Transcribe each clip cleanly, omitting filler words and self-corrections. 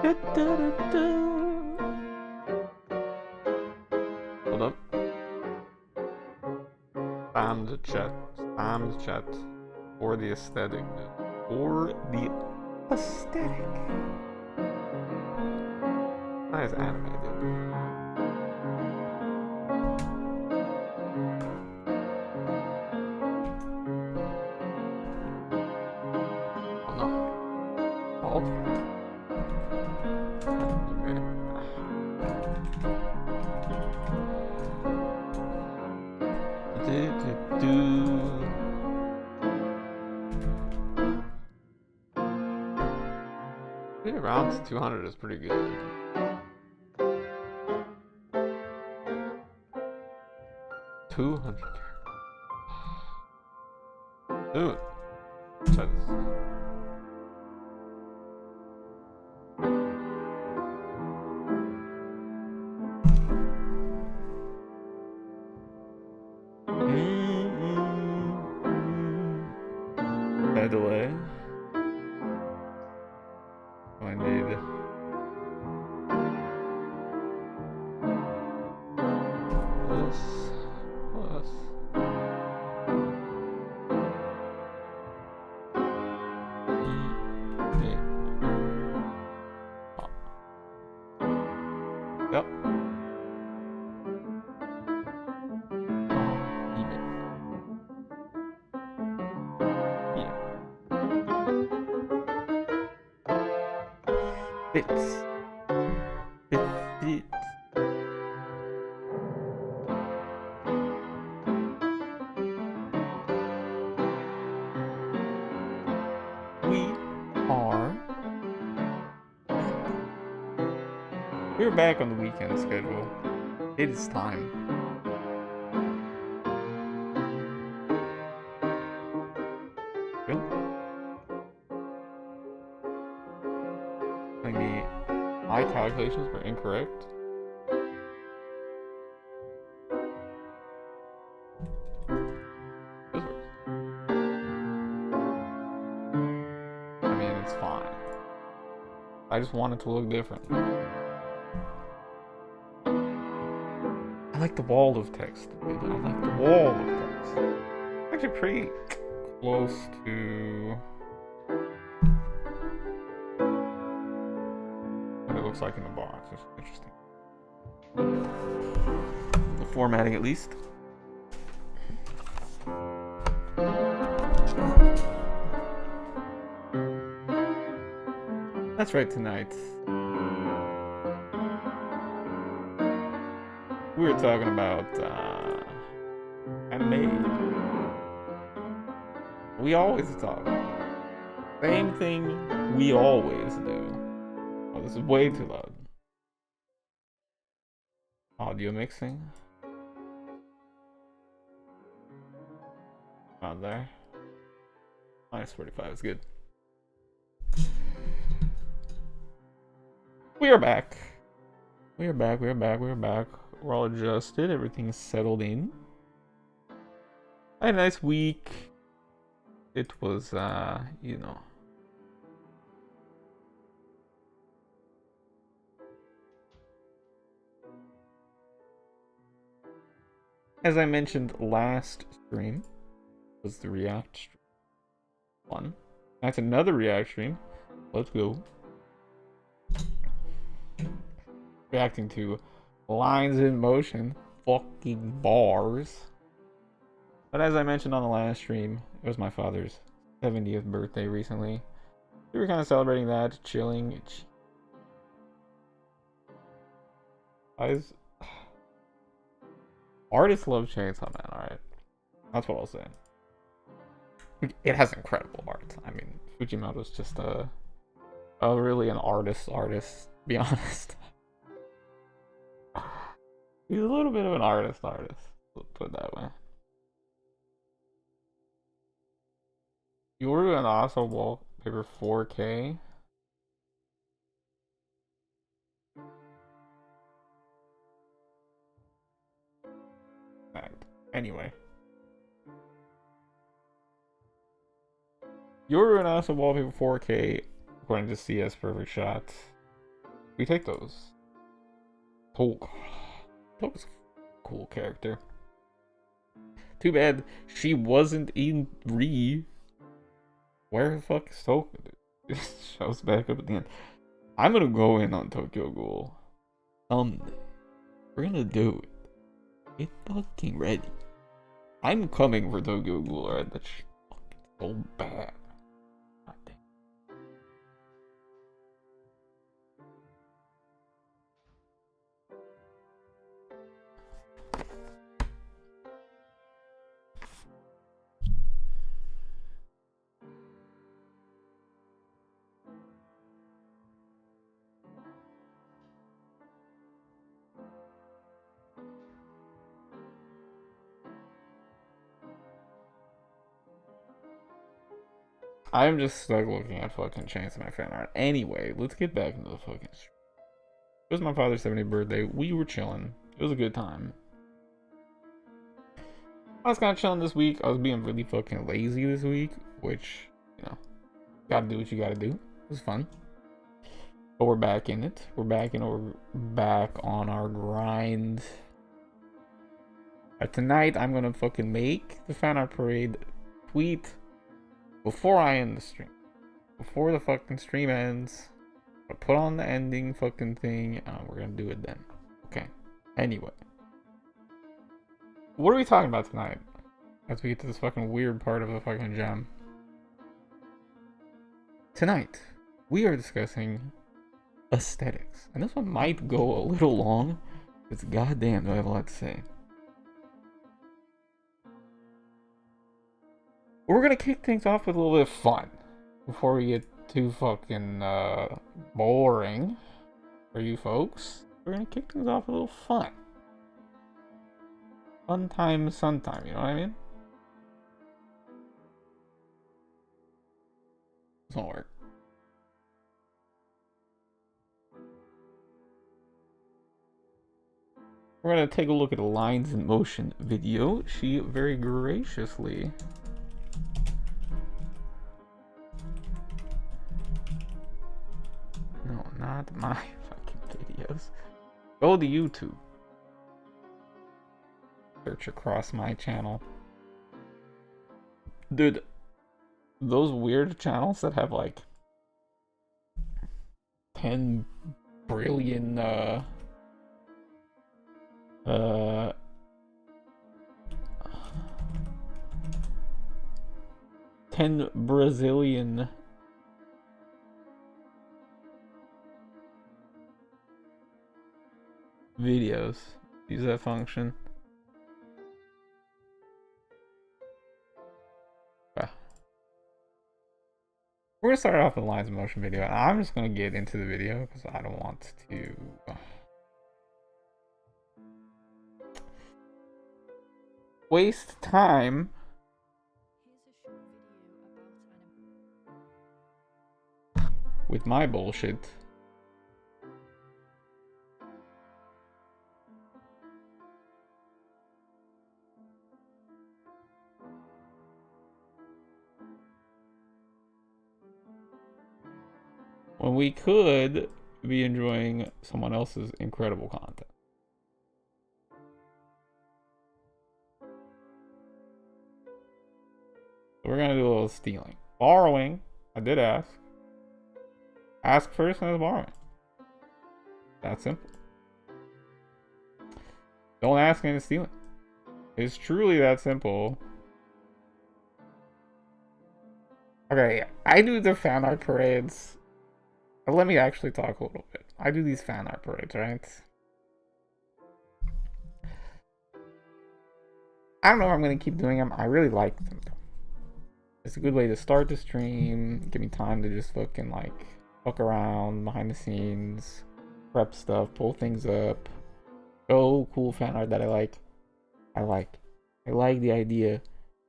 Hold up. Spam the chat. Spam the chat. For the aesthetic. For the aesthetic. Nice anime, dude. Oh no. Oh. Around 200 is pretty good. $200. Dude. Try this. By the way, I need this plus Yep. Bits. Bits. We're back on the weekend schedule. It is time. Really? Maybe my calculations were incorrect. This works. I mean, it's fine. I just want it to look different. I like the wall of text. I like the wall of text. Actually pretty close to what it looks like in the box. It's interesting. The formatting at least. That's right, tonight we were talking about anime. We always talk about it. Same thing we always do. Oh, this is way too loud. Audio mixing. Not there. -45 is good. We are back. We are back. We are back. We are back. We're all adjusted. Everything's settled in. I had a nice week. It was, you know. As I mentioned last stream, was the React stream one. That's another React stream. Let's go. Reacting to Lines in Motion. Fucking bars. But as I mentioned on the last stream, it was my father's 70th birthday recently. We were kind of celebrating that, chilling. Artists love Chainsaw Man, alright? That's what I'll say. It has incredible art. I mean, Fujimoto's just really an artist, to be honest. He's a little bit of an artist. Let's put it that way. Yoru and also wallpaper 4K. Anyway. Yoru and also wallpaper 4K according to CS Perfect Shot. We take those. Hulk. Hulk's a cool character. Too bad she wasn't in Re. Where the fuck is Hulk? Shows back up at the end. I'm gonna go in on Tokyo Ghoul someday. We're gonna do it. Get fucking ready. I'm coming for Tokyo Ghoul, alright? That's fucking so bad. God damn. I'm just stuck looking at fucking Chainsaw fan art. Anyway, let's get back into the fucking stream. It was my father's 70th birthday. We were chilling. It was a good time. I was kind of chilling this week. I was being really fucking lazy this week, which, you know, gotta do what you gotta do. It was fun. But we're back in it. We're back on our grind. Tonight, I'm gonna fucking make the fan art parade tweet before I end the stream. Before the fucking stream ends. I'll put on the ending fucking thing. We're gonna do it then. Okay. Anyway. What are we talking about tonight? As we get to this fucking weird part of the fucking gem. Tonight, we are discussing aesthetics. And this one might go a little long. Because goddamn, do I have a lot to say. We're gonna kick things off with a little bit of fun before we get too fucking boring for you folks. We're gonna kick things off with a little fun. Fun time, sun time, you know what I mean? This won't work. We're gonna take a look at a Lines in Motion video. She very graciously no, not my fucking videos. Go to YouTube. Search across my channel. Dude, those weird channels that have like 10 billion 10 Brazilian videos. Use that function. We're gonna start off with a Lines in Motion video. I'm just gonna get into the video because I don't want to waste time with my bullshit. When we could be enjoying someone else's incredible content. So we're gonna do a little stealing. Borrowing. I did ask. Ask first and then borrowing. That's simple. Don't ask and it's stealing. It's truly that simple. Okay, I do the fan art parades. Let me actually talk a little bit. I do these fan art parades, right? I don't know if I'm going to keep doing them. I really like them. It's a good way to start the stream. Give me time to just fucking like fuck around behind the scenes. Prep stuff. Pull things up. Show cool fan art that I like. I like the idea.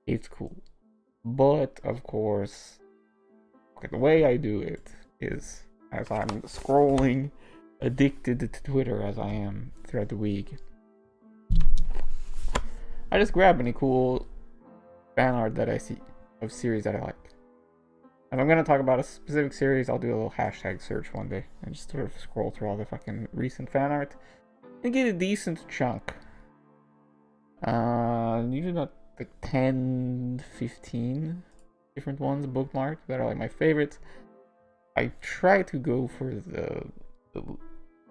It's cool. But, of course, okay, the way I do it is as I'm scrolling, addicted to Twitter as I am throughout the week. I just grab any cool fan art that I see of series that I like. If I'm gonna talk about a specific series, I'll do a little hashtag search one day and just sort of scroll through all the fucking recent fan art and get a decent chunk. Usually about like 10, 15 different ones bookmarked that are like my favorites. I try to go for the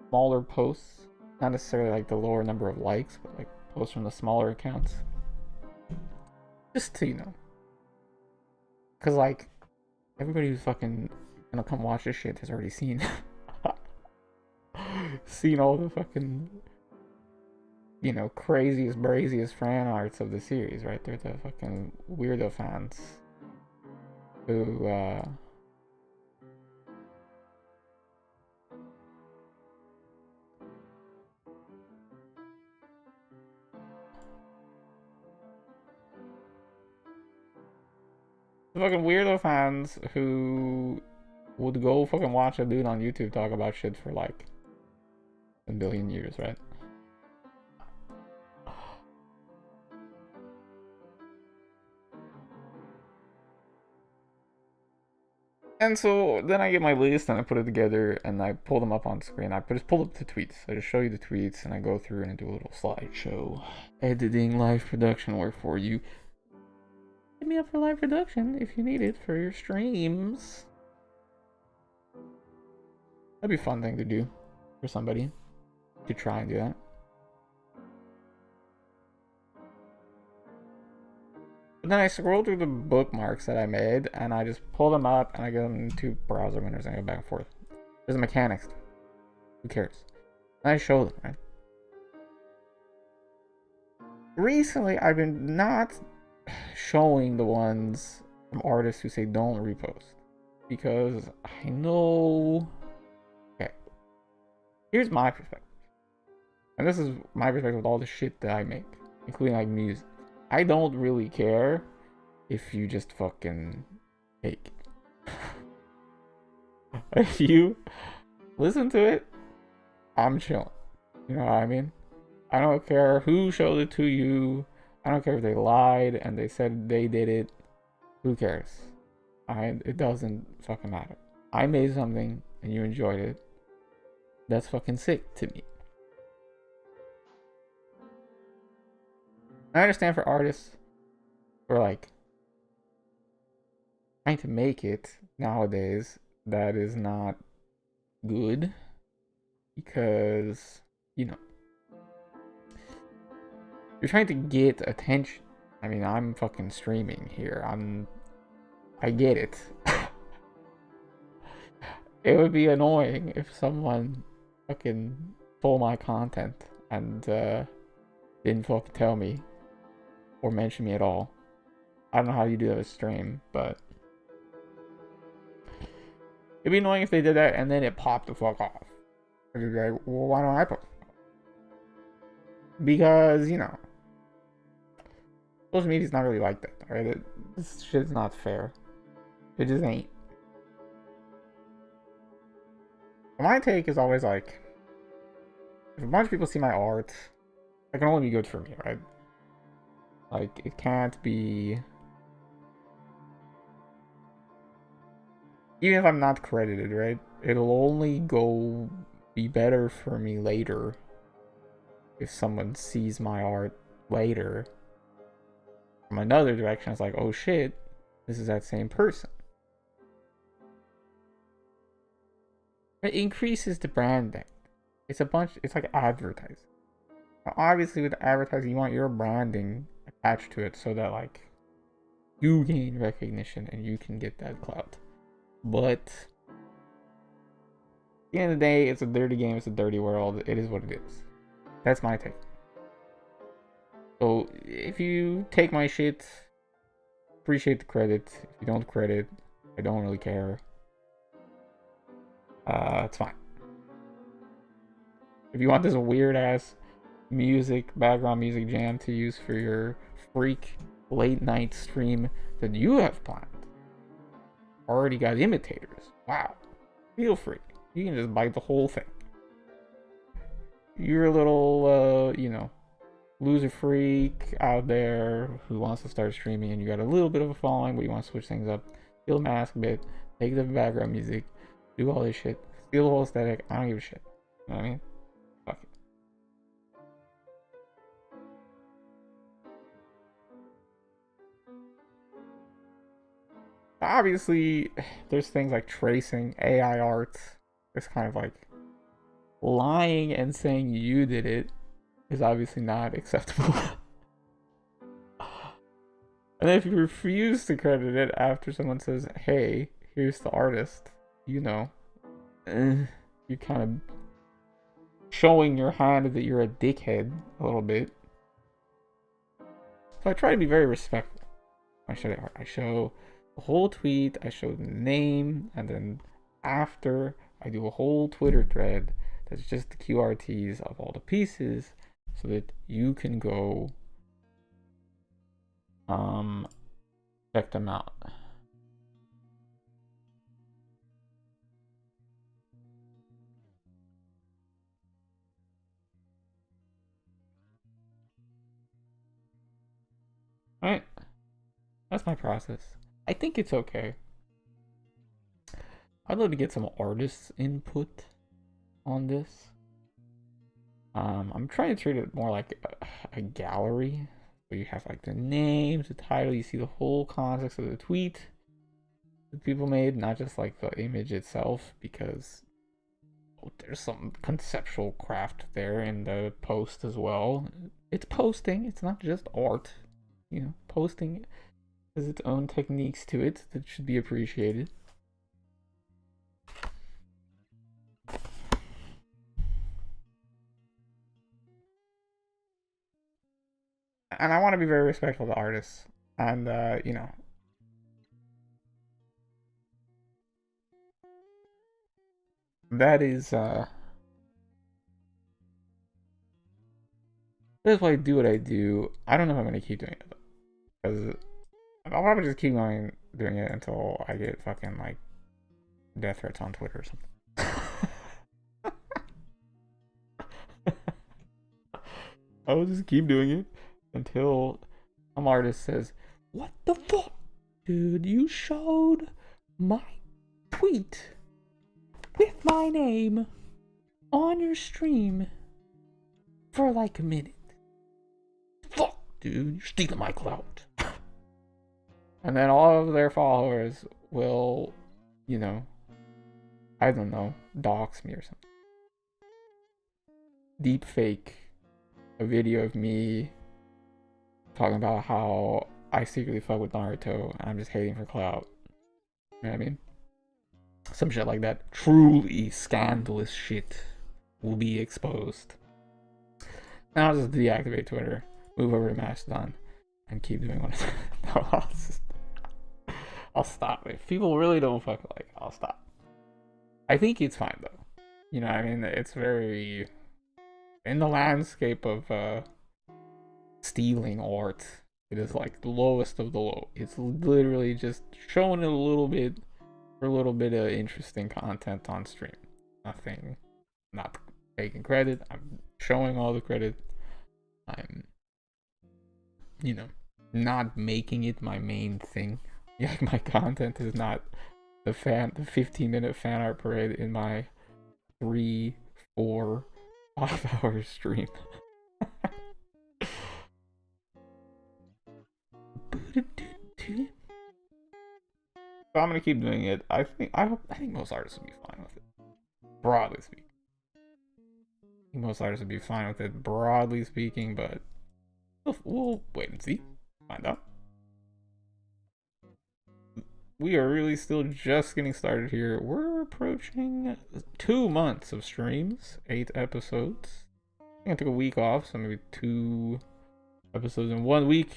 smaller posts, not necessarily like the lower number of likes, but like posts from the smaller accounts. Just to, because like everybody who's fucking gonna come watch this shit has already seen all the fucking craziest braziest fan arts of the series, right? They're the fucking weirdo fans who the fucking weirdo fans who would go fucking watch a dude on YouTube talk about shit for like a billion years, right? And so then I get my list and I put it together and I pull them up on screen. I just pull up the tweets. I just show you the tweets and I go through and I do a little slideshow. Editing, live production work for you. Hit me up for live production if you need it for your streams. That'd be a fun thing to do for somebody. To try and do that. But then I scroll through the bookmarks that I made and I just pull them up and I get them into browser windows and I go back and forth. There's a mechanics. Who cares? And I show them, right? Recently, I've been not showing the ones from artists who say don't repost. Because I know... Okay. Here's my perspective. And this is my perspective with all the shit that I make. Including like music. I don't really care if you just fucking fake it. If you listen to it, I'm chilling. You know what I mean? I don't care who showed it to you. I don't care if they lied and they said they did it. Who cares? It doesn't fucking matter. I made something and you enjoyed it. That's fucking sick to me. I understand for artists who are like trying to make it nowadays, that is not good because, you're trying to get attention. I mean, I'm fucking streaming here. I get it. It would be annoying if someone fucking stole my content and didn't fucking tell me. Or mention me at all. I don't know how you do that with stream, but it'd be annoying if they did that and then it popped the fuck off. I'd be like, well, why don't I post? Because, social media's not really like that, right? This shit's not fair. It just ain't. My take is always like, if a bunch of people see my art, it can only be good for me, right? Like, it can't be... Even if I'm not credited, right? It'll only be better for me later if someone sees my art later from another direction. It's like, oh shit, this is that same person. It increases the branding. It's like advertising. Now, obviously, with advertising, you want your branding attached to it so that like you gain recognition and you can get that clout. But at the end of the day, it's a dirty game, it's a dirty world. It is what it is. That's my take. So if you take my shit, appreciate the credit. If you don't credit, I don't really care. It's fine. If you want this weird ass background music jam to use for your freak late night stream that you have planned, already got imitators. Wow. Feel free. You can just bite the whole thing. You're a little, loser freak out there who wants to start streaming and you got a little bit of a following, but you want to switch things up. steal mask bit, take the background music, do all this shit, steal the whole aesthetic. I don't give a shit. You know what I mean? Fuck it. Obviously, there's things like tracing, AI art. It's kind of like lying and saying you did it is obviously not acceptable. And if you refuse to credit it after someone says, hey, here's the artist, you know, you're kind of showing your hand that you're a dickhead a little bit. So I try to be very respectful. I show the whole tweet, I show the name, and then after I do a whole Twitter thread that's just the QRTs of all the pieces so that you can go check them out. Alright, that's my process. I think it's okay. I'd love to get some artists' input on this. I'm trying to treat it more like a gallery. So you have like the names, the title, you see the whole context of the tweet that people made, not just like the image itself, because there's some conceptual craft there in the post as well. It's posting, it's not just art. You know, posting has its own techniques to it that should be appreciated. And I want to be very respectful to artists. And, you know, that is why I do what I do. I don't know if I'm going to keep doing it, because I'll probably just keep going doing it until I get fucking, like, death threats on Twitter or something. I'll just keep doing it until some artist says, what the fuck? Dude, you showed my tweet with my name on your stream for like a minute. Fuck, dude, you're stealing my clout. And then all of their followers will, you know, I don't know, dox me or something. Deep fake a video of me talking about how I secretly fuck with Naruto and I'm just hating for clout. You know what I mean? Some shit like that. Truly scandalous shit will be exposed. Now I'll just deactivate Twitter, move over to Mastodon, and keep doing what I do. I'll stop. If people really don't fuck like, I'll stop. I think it's fine though. You know what I mean? It's very in the landscape of stealing art. It is like the lowest of the low. It's literally just showing it a little bit for a little bit of interesting content on stream. Nothing, not taking credit. I'm showing all the credit. I'm, you know, not making it my main thing. Yeah, my content is not the 15-minute fan art parade in my 3, 4, 5-hour stream. So I'm gonna keep doing it. I think most artists will be fine with it. Broadly speaking. I think most artists would be fine with it, broadly speaking, but we'll wait and see. Find out. We are really still just getting started here. We're approaching 2 months of streams, 8 episodes. I think I took a week off, so maybe 2 episodes in 1 week.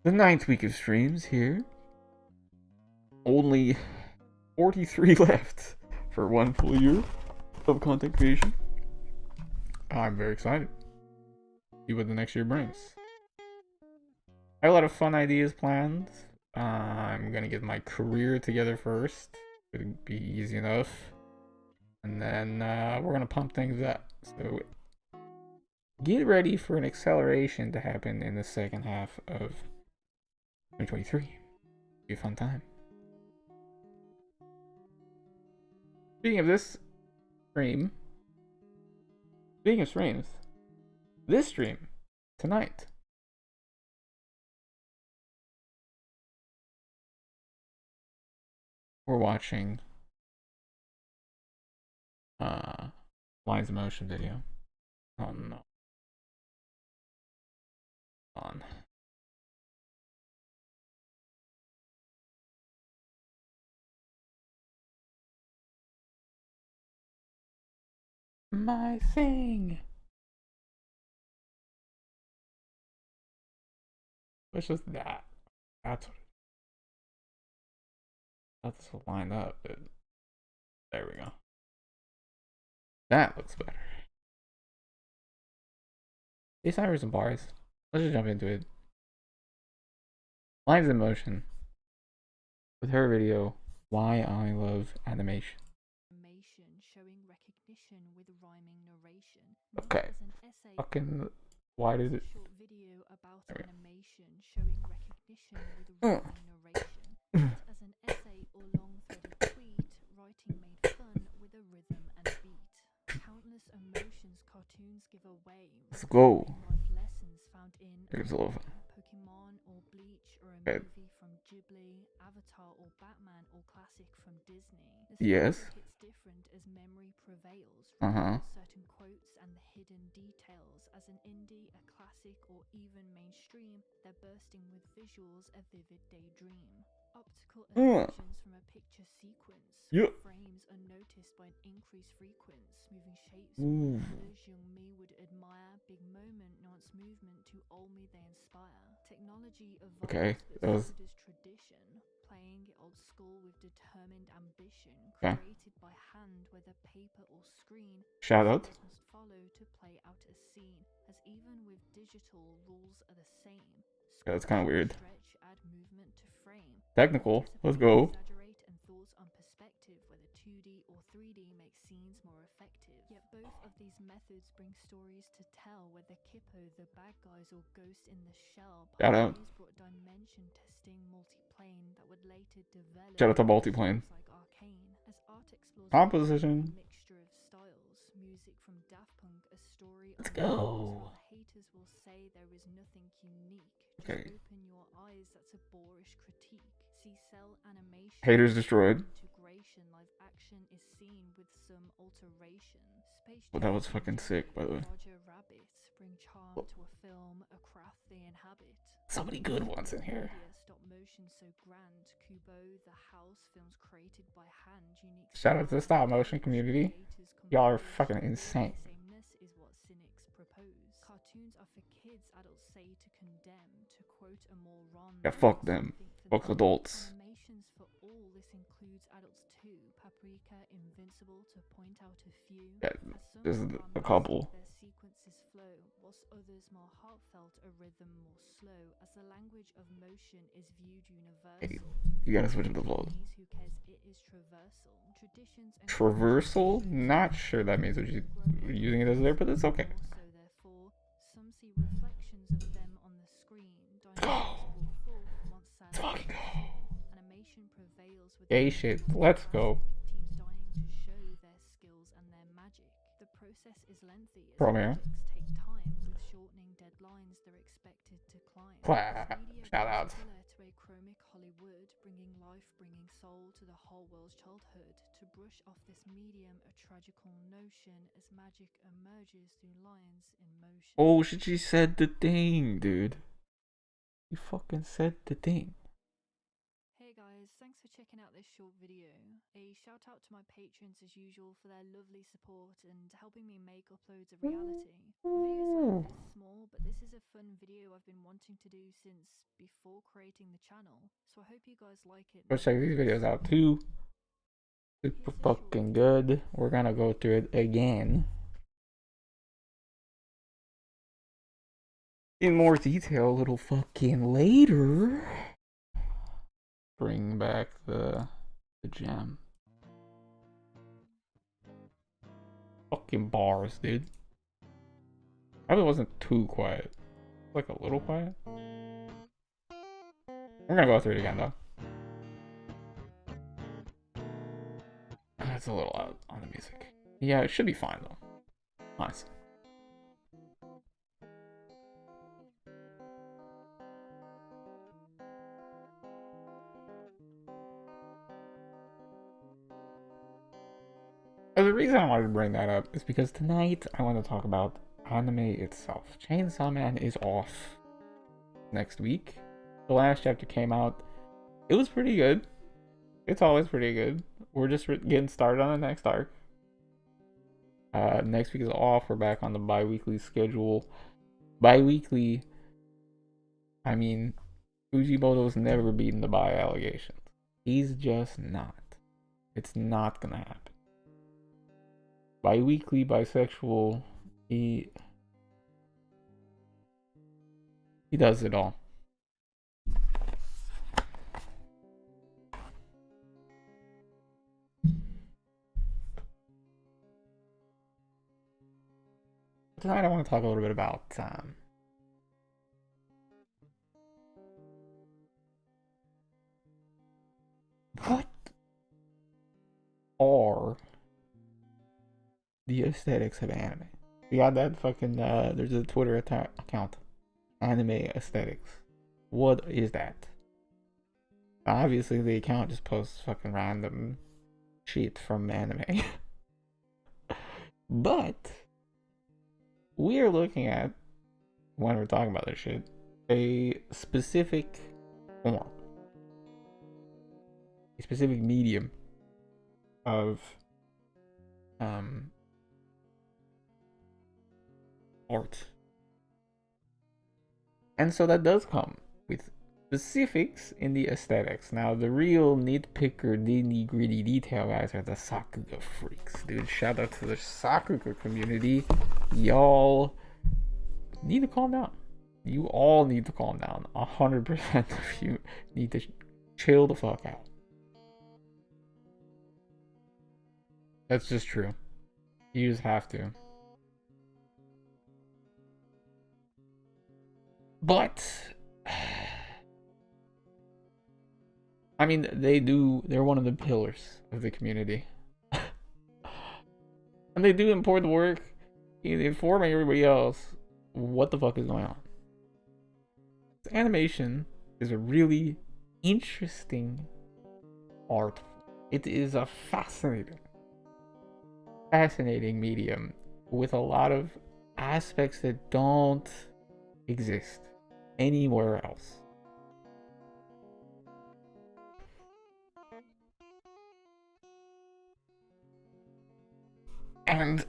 The 9th week of streams here. Only 43 left for 1 full year of content creation. I'm very excited. See what the next year brings. I have a lot of fun ideas planned. I'm gonna get my career together first. It'll be easy enough. And then we're gonna pump things up. So get ready for an acceleration to happen in the second half of 2023. Be a fun time. Speaking of this stream, speaking of streams, this stream tonight. We're watching Lines in Motion video. Oh no. On. My thing. It's just that. That's what. That's lined up. But there we go. That looks better. These sirens and bars. Let's just jump into it. Lines in Motion. With her video, Why I Love Animation. Showing recognition with rhyming narration. Okay. Fucking. Why did it? Short video about animation showing recognition with rhyming narration. As an essay or long-threaded tweet, writing made fun with a rhythm and beat. Countless emotions cartoons give away. Let's go. Life lessons found in There's a little. Pokemon or Bleach or a Okay. movie from Ghibli, Avatar or Batman or classic from Disney. Yes. It's different as memory prevails. Certain quotes and the hidden details. As an indie, a classic or even mainstream, they're bursting with visuals, a vivid daydream. Optical illusions from a picture sequence. Yep. Frames unnoticed by an increased frequency. Moving shapes Ooh. colors young me would admire. Big moment, nuance movement to old me they inspire. Technology evolves, Okay, but that was. so does tradition. Playing it old school with determined ambition. Okay. Created by hand, whether paper or screen. Shout out. Must follow to play out a scene. As even with digital, rules are the same. Yeah, that's kind of weird. Stretch, add movement to frame. Technical. Let's go. Exaggerate and thoughts on perspective, whether 2D or 3D make scenes more effective. Yet both of these methods bring stories to tell, whether Kippo, the bad guys, or Ghost in the Shell. Shout out. Brought dimension testing multiplane that would later develop. Shout out to Multiplane. Like Arcane, as art explores Composition. a mixture of styles, music from Daft Punk, a story. Let's on go. while haters will say there is nothing unique. Okay. Just open your eyes, that's a boorish critique. See cell animation. Haters destroyed. Integration, live action is seen with some alteration. Space Well, that was fucking sick, by the way. Roger Rabbit bring charm to a film, a craft they inhabit. So many good ones in here. Stop motion so grand. Kubo, the house, films created by hand. Unique. Shout out to the stop motion community. Y'all are fucking insane. Sameness is what cynics propose. Cartoons are for kids, adults say to condemn. To quote a moron. Yeah, fuck them. Fuck adults. Animations for all, this includes adults too. Paprika, Invincible, to point out a few. Yeah, this is a couple. Their sequences flow, whilst others more heartfelt, a rhythm more slow. As the language of motion is viewed universal. Hey, you gotta switch up the flow. Who cares? It is traversal. Traditions and Traversal? Not sure that means you're using it as there, but it's okay. So therefore, some see reflections of them on the screen. Let's fucking go. Animation prevails with Gay shit. Let's go. teams dying to show their skills and their magic. The process is lengthy as Premiere. projects take time. With shortening deadlines, they're expected to climb. Clap. Media Shout out. similar to a chromic Hollywood, bringing life, bringing soul to the whole world's childhood. To brush off this medium, a tragical notion as magic emerges through lines in motion. Oh shit, she said the thing, dude. You fucking said the thing. Hey guys, thanks for checking out this short video. A shout out to my patrons as usual for their lovely support and helping me make uploads a reality. The videos like this small, but this is a fun video I've been wanting to do since before creating the channel, so I hope you guys like it. Go check these videos out too. Super fucking good. We're gonna go through it again in more detail a little fucking later. Bring back the gem. Fucking bars, dude. Probably wasn't too quiet. Like a little quiet. We're gonna go through it again though. That's a little out on the music. Yeah, it should be fine though. Honestly. The reason I wanted to bring that up is because tonight I want to talk about anime itself. Chainsaw Man is off next week. The last chapter came out. It was pretty good. It's always pretty good. We're just getting started on the next arc. Next week is off. We're back on the bi-weekly schedule. Bi-weekly, I mean, Fujimoto's never beaten the bi allegations. He's just not. It's not gonna happen. Bi-weekly, bisexual, he does it all. Tonight I want to talk a little bit about what are the aesthetics of anime. We got that fucking there's a Twitter account, anime aesthetics. What is that? Obviously the account just posts fucking random shit from anime. But we are looking at, when we're talking about this shit, a specific form, a specific medium of art. And so that does come with specifics in the aesthetics. Now, the real nitpicker, nitty-gritty detail guys are the Sakuga freaks, dude. Shout out to the Sakuga community. Y'all need to calm down. You all need to calm down. 100% of you need to chill the fuck out. That's just true. You just have to. But I mean, they're one of the pillars of the community. And they do important work in informing everybody else what the fuck is going on. This animation is a really interesting art. It is a fascinating medium with a lot of aspects that don't exist anywhere else. And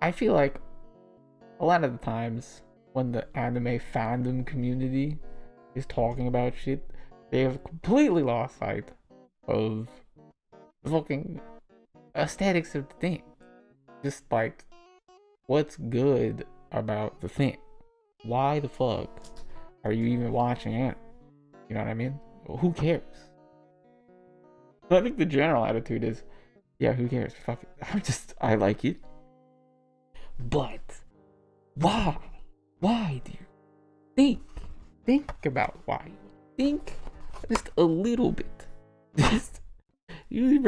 I feel like a lot of the times when the anime fandom community is talking about shit, they have completely lost sight of the fucking aesthetics of the thing. Just like, what's good about the thing? Why the fuck are you even watching it? You know what I mean? Who cares? So I think the general attitude is, yeah, who cares? Fuck it. I like it. But why? Why do you think about why? Think just a little bit. Just a little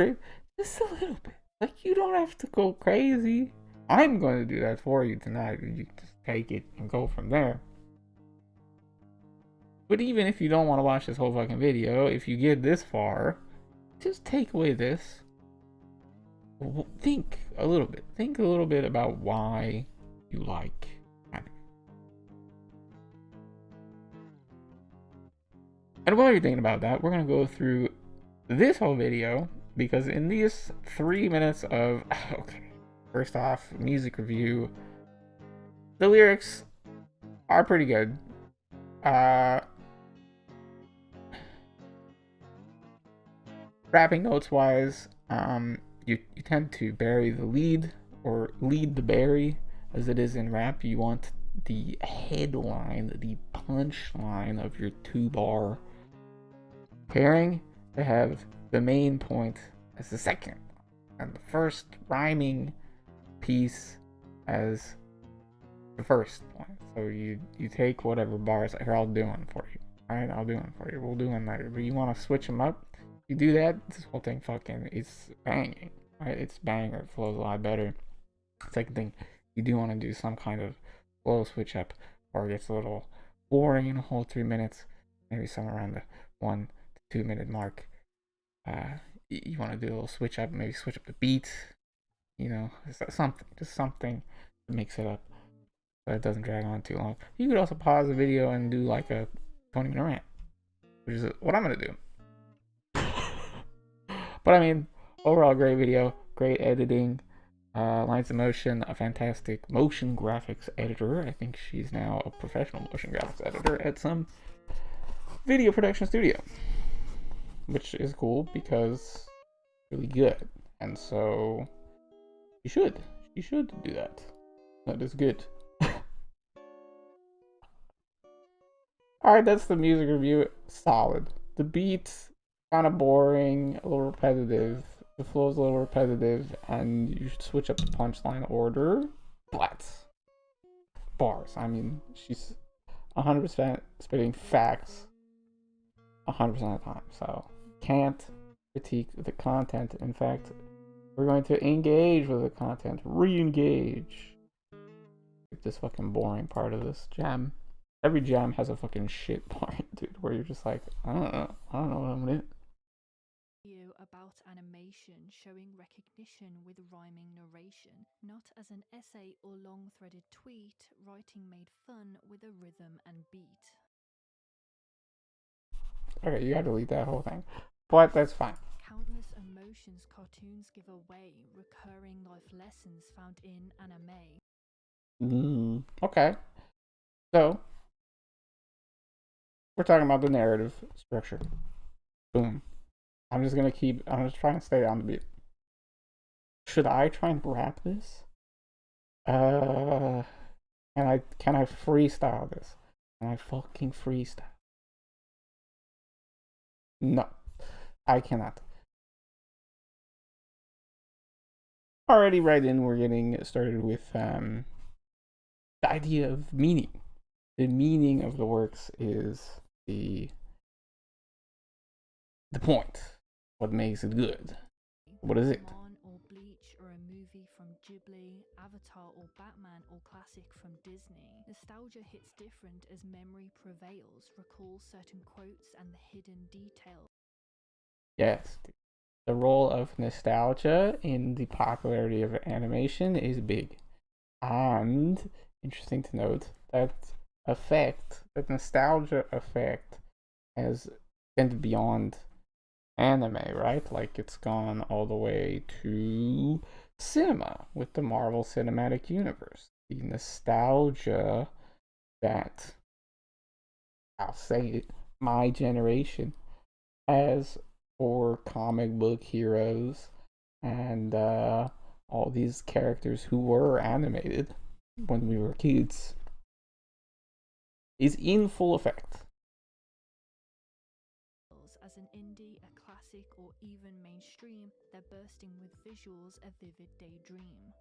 bit. Like, you don't have to go crazy. I'm going to do that for you tonight. You just take it and go from there. But even if you don't want to watch this whole fucking video, if you get this far, just take away this. Think a little bit. Think a little bit about why you like anime. And while you're thinking about that, we're going to go through this whole video, because in these 3 minutes of, okay, first off, music review, the lyrics are pretty good. Rapping notes wise, you tend to bury the lead, or lead the bury, as it is in rap. You want the headline, the punchline of your 2-bar pairing to have the main point as the second, and the first rhyming piece as the first point. So you take whatever bars, here, I'll do one for you. Alright, I'll do one for you. We'll do one later. But you want to switch them up? You do that, this whole thing fucking is banging. Right? It's banger. It flows a lot better. Second thing, you do want to do some kind of flow switch up, or it gets a little boring in a whole 3 minutes. Maybe somewhere around the 1 to 2 minute mark. You want to do a little switch up, maybe switch up the beat. You know, something, just something to mix it up so it doesn't drag on too long. You could also pause the video and do like a 20-minute rant, which is what I'm gonna do. But I mean, overall, great video, great editing. Lines in Motion, a fantastic motion graphics editor. I think she's now a professional motion graphics editor at some video production studio, which is cool because really good. And so she should do that. That is good. Alright, that's the music review. Solid. The beats kind of boring, a little repetitive. The flow's a little repetitive, and you should switch up the punchline order. But bars. I mean, she's 100% spitting facts 100% of the time. So can't critique the content. In fact, we're going to engage with the content. Re-engage. This fucking boring part of this jam. Every jam has a fucking shit part, dude, where you're just like, I don't know what I'm gonna do. About animation showing recognition with rhyming narration, not as an essay or long-threaded tweet, writing made fun with a rhythm and beat. Okay, you gotta delete that whole thing, but that's fine. Countless emotions cartoons give away, recurring life lessons found in anime. Okay, so we're talking about the narrative structure. Boom. I'm just trying to stay on the beat. Should I try and rap this? Can I freestyle this? Can I fucking freestyle? No, I cannot. Already right in, we're getting started with the idea of meaning. The meaning of the works is the point. What makes it good? What is it? Or Bleach, or a movie from Ghibli, Avatar or Batman, or classic from Disney. Nostalgia hits different as memory prevails, recalls certain quotes and the hidden details. Yes, the role of nostalgia in the popularity of animation is big. And interesting to note that nostalgia effect has extended beyond anime, right? Like, it's gone all the way to cinema with the Marvel Cinematic Universe. The nostalgia that, I'll say it, my generation has for comic book heroes and all these characters who were animated when we were kids is in full effect. As an indie, a classic, or even mainstream, they're bursting with visuals, a vivid daydream.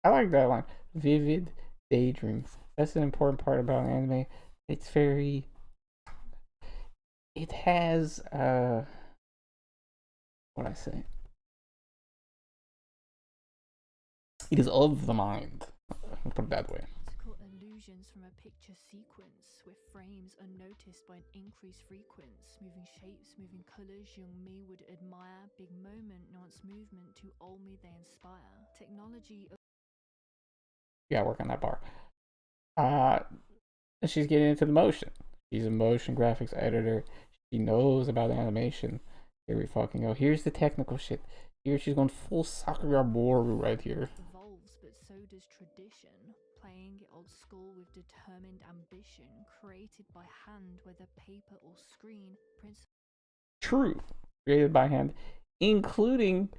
I like that line. Vivid daydream. That's an important part about anime. It's very... It has, what I say? It is of the mind. I'll put it that way. Illusions from a picture sequence, with frames unnoticed by an increased frequency, moving shapes, moving colors, young me would admire, big moment, nuanced movement, to old me they inspire. Technology. Yeah, work on that bar. She's getting into the motion. She's a motion graphics editor. She knows about animation. Here we fucking go. Here's the technical shit. Here she's going full Sakuraboru right here. Evolves, but so does tradition. Playing it old school with determined ambition, created by hand, whether paper or screen. True. Created by hand, including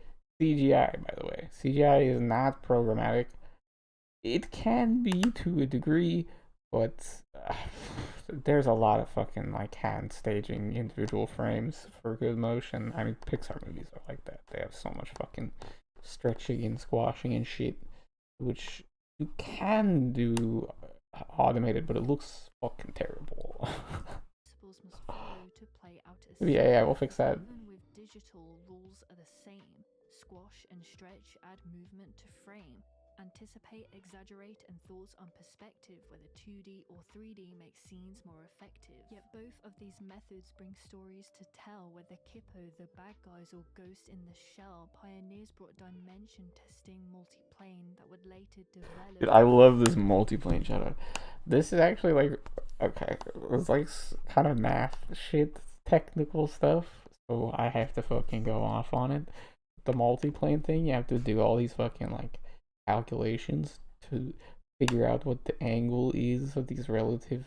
CGI, by the way. CGI is not programmatic. It can be to a degree, but there's a lot of fucking like hand staging individual frames for good motion. I mean, Pixar movies are like that. They have so much fucking stretching and squashing and shit, which you can do automated, but it looks fucking terrible. principles must follow to play out a Maybe AI will fix that. Even with digital, rules are the same. Squash and stretch add movement to frame. Anticipate, exaggerate, and thoughts on perspective, whether 2D or 3D makes scenes more effective. Yet both of these methods bring stories to tell, whether Kippo, the bad guys, or Ghost in the Shell. Pioneers brought dimension testing multiplane that would later develop. Dude, I love this multiplane shoutout. This is actually like, okay, it's like kind of math shit, technical stuff, so I have to fucking go off on it. The multiplane thing, you have to do all these fucking like calculations to figure out what the angle is of these relative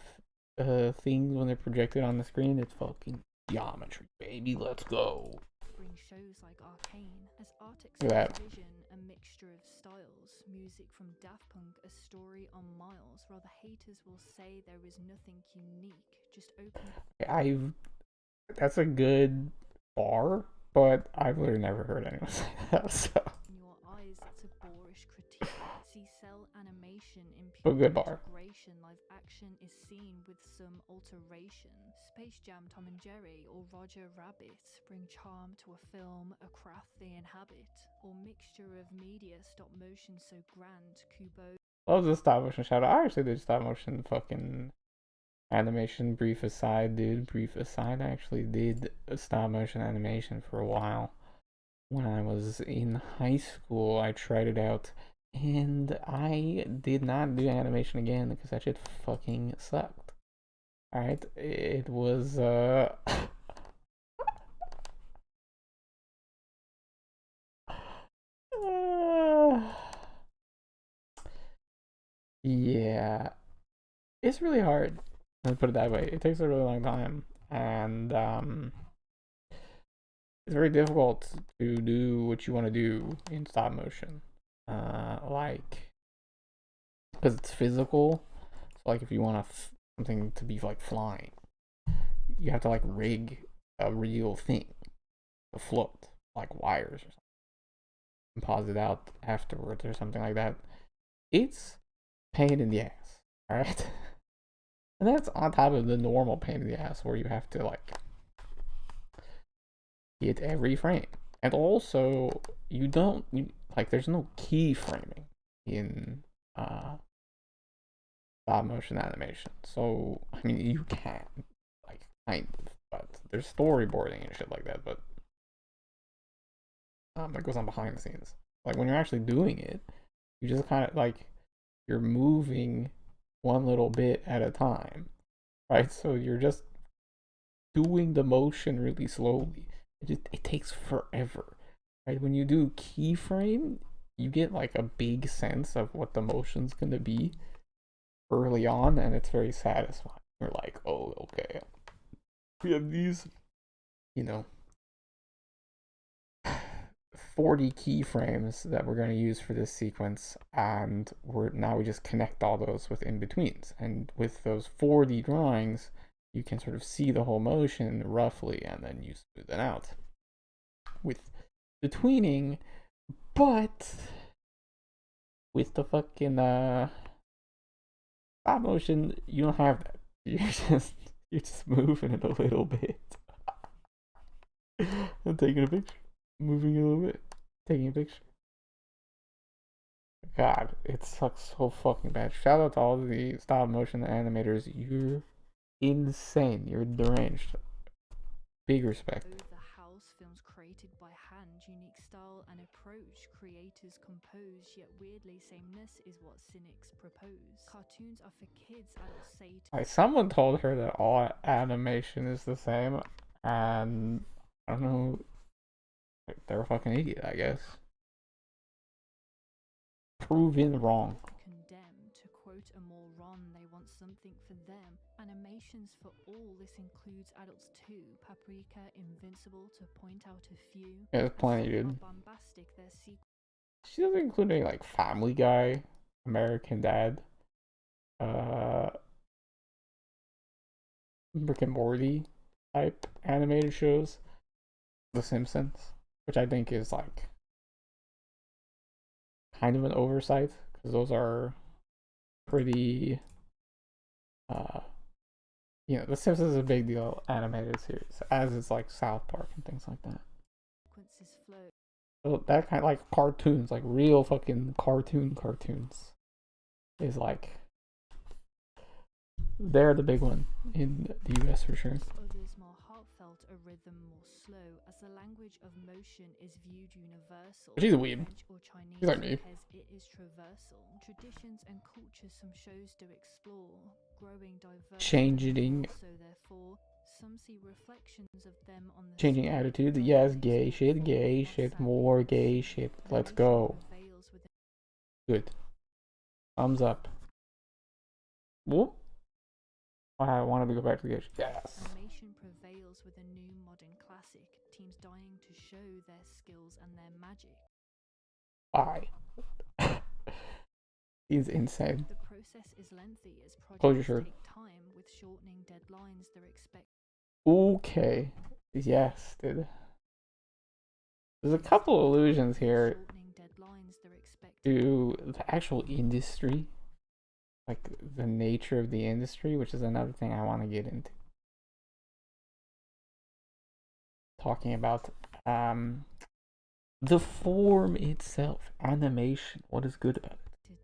things when they're projected on the screen. It's fucking geometry, baby. Let's go. Bring shows like Arcane, as art Look at explores that. vision, a mixture of styles. Music from Daft Punk, a story on miles. While the haters will say there is nothing unique, just open. That's a good bar, but I've literally never heard anyone say that. So. In your eyes, that's a boorish critique. See cell animation in But pure good bar. integration. Live action is seen with some alteration. Space Jam, Tom and Jerry, or Roger Rabbit bring charm to a film, a craft they inhabit. Or mixture of media, stop motion so grand. Kubo. Love the stop motion shout out. I actually did stop motion fucking animation. Brief aside, dude. Brief aside. I actually did a stop motion animation for a while. When I was in high school, I tried it out, and I did not do animation again because that shit fucking sucked. Alright, it was, yeah, it's really hard. Let's put it that way. It takes a really long time, and it's very difficult to do what you want to do in stop motion. Like, because it's physical. So, like, if you want something to be like flying, you have to like rig a real thing to float, like wires or something, and pause it out afterwards or something like that. It's pain in the ass, all right. And that's on top of the normal pain in the ass where you have to like hit every frame. And also, there's no keyframing in stop motion animation. So, I mean, you can, like, kind of, but there's storyboarding and shit like that, but that goes on behind the scenes. Like, when you're actually doing it, you just kind of, like, you're moving one little bit at a time, right? So you're just doing the motion really slowly. It takes forever, right? When you do keyframe, you get like a big sense of what the motion's gonna be early on, and it's very satisfying. You're like, oh, okay, we have these, 40 keyframes that we're going to use for this sequence, and we just connect all those with in-betweens. And with those 40 drawings, you can sort of see the whole motion roughly, and then you smooth it out with the tweening. But with the fucking stop motion, you don't have that. You're just moving it a little bit. I'm taking a picture, moving it a little bit, taking a picture. God, it sucks so fucking bad. Shout out to all the stop motion animators. You're insane. You're deranged. Big respect. The house films created by hand, unique style and approach. Creators compose, yet weirdly sameness is what cynics propose. Cartoons are for kids, adults say to. Someone told her that all animation is the same, and I don't know. They're a fucking idiot, I guess. Proven wrong. Condemn, to quote a moron, they want something for them. Animations for all, this includes adults too. Paprika, Invincible, to point out a few. Yeah, there's plenty, dude. Bombastic, their sequel. She doesn't include any like Family Guy, American Dad, Rick and Morty type animated shows, The Simpsons, which I think is like kind of an oversight because those are pretty you know, The Simpsons is a big deal animated series, as is like South Park and things like that. So that kind of like cartoons, like real fucking cartoons, is like they're the big one in the US for sure. Others more heartfelt, a rhythm more slow, as the language of motion is viewed universal. She's a weeb. French or Chinese She's like me. because it is traversal. Traditions and cultures some shows do explore, growing diverse. Changing. So therefore, some see reflections of them on the Changing attitude. Yes, gay shit, more gay shit. Let's go. Good. Thumbs up. Whoop. I wanted to go back to the gay shit. Yes. Animation prevails with a new modern classic, teams dying to show their skills and their magic. Why? He's insane. The process is lengthy as Close your projects shirt. take time with shortening deadlines they're expected. Okay. Yes, dude. There's a couple allusions here to the actual industry, like the nature of the industry, which is another thing I want to get into. Talking about the form itself, animation. What is good about it?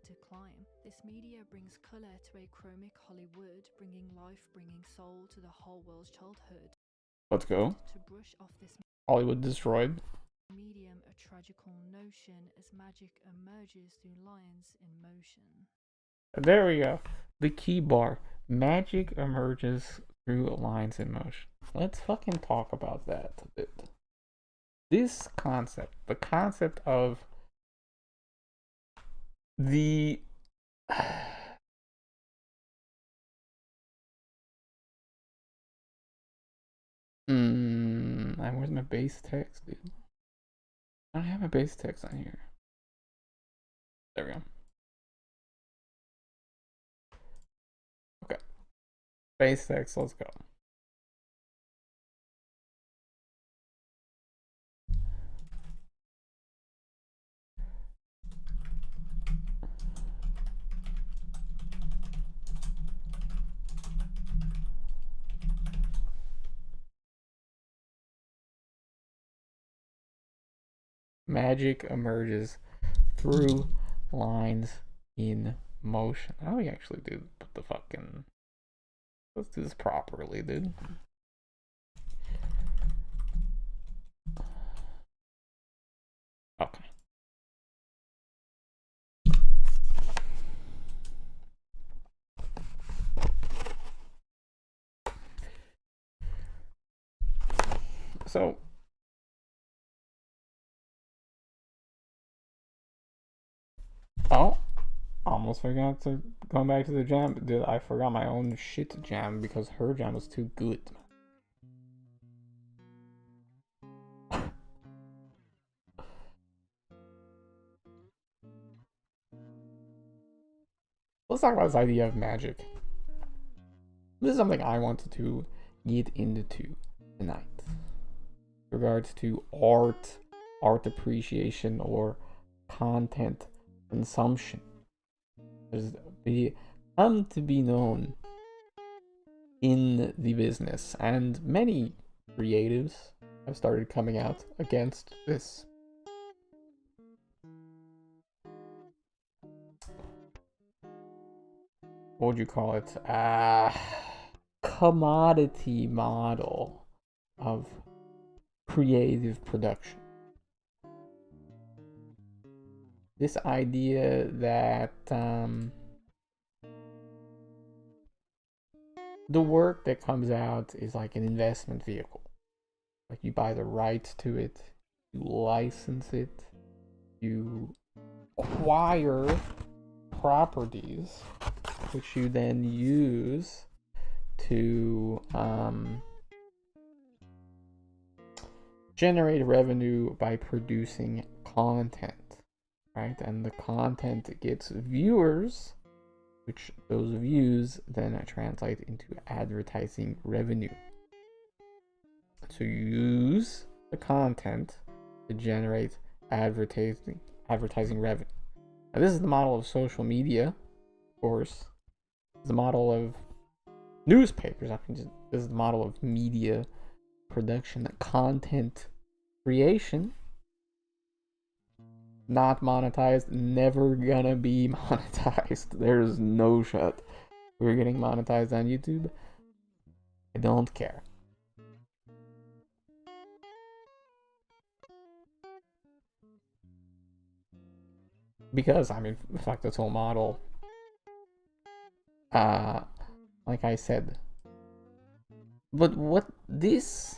To climb. This media brings color to a chromic Hollywood, bringing life, bringing soul to the whole world's childhood. Let's go. To brush off this Hollywood destroyed. Medium, a tragical notion as magic emerges through lines in motion. There we go. The key bar. Magic emerges through lines in motion. Let's fucking talk about that a bit. This concept, the concept of the where's my base text, dude? I don't have my base text on here. There we go. Okay. Base text, let's go. Magic emerges through lines in motion. How do we actually do put the fucking... Let's do this properly, dude. Okay. So oh, almost forgot to go back to the jam. Dude, I forgot my own shit jam because her jam was too good. Let's talk about this idea of magic. This is something I wanted to get into tonight. In regards to art appreciation, or content consumption. There's come to be known in the business, and many creatives have started coming out against this. What would you call it? Commodity model of creative production. This idea that the work that comes out is like an investment vehicle. Like you buy the rights to it, you license it, you acquire properties, which you then use to generate revenue by producing content, right? And the content gets viewers, which those views then translate into advertising revenue. So you use the content to generate advertising revenue. Now, this is the model of social media, of course. It's the model of newspapers. I mean, this is the model of media production, content creation. Not monetized, never gonna be monetized. There's no shot we're getting monetized on YouTube. I don't care. Because, I mean, fuck this whole model. Like I said. But what this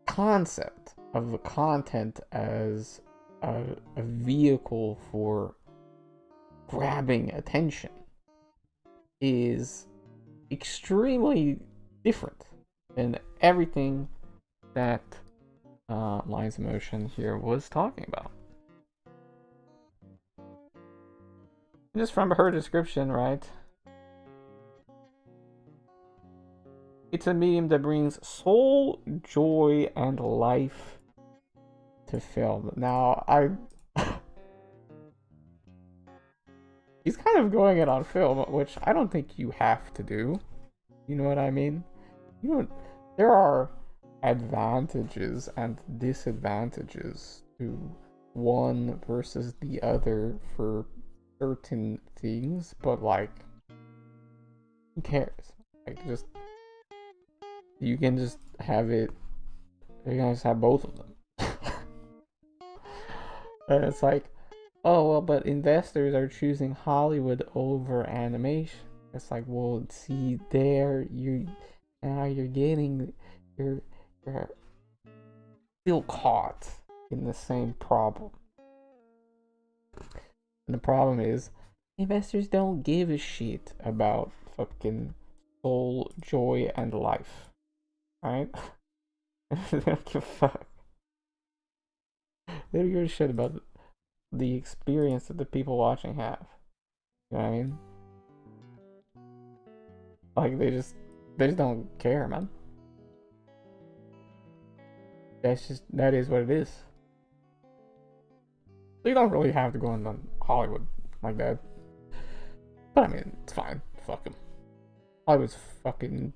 concept of the content as a vehicle for grabbing attention is extremely different than everything that Lines of Motion here was talking about. Just from her description, right? It's a medium that brings soul, joy, and life to film. Now, he's kind of going it on film, which I don't think you have to do. You know what I mean? You know, there are advantages and disadvantages to one versus the other for certain things, but like, who cares? Like, just, you can just have it, you can just have both of them. And it's like, oh well, but investors are choosing Hollywood over animation. It's like, well, see there, you're getting, you're still caught in the same problem. And the problem is, investors don't give a shit about fucking soul, joy, and life. Right? They don't give a fuck. They don't give a shit about the experience that the people watching have. You know what I mean? Like, they just don't care, man. That is what it is. So you don't really have to go into Hollywood like that. But I mean, it's fine. Fuck them. Hollywood's fucking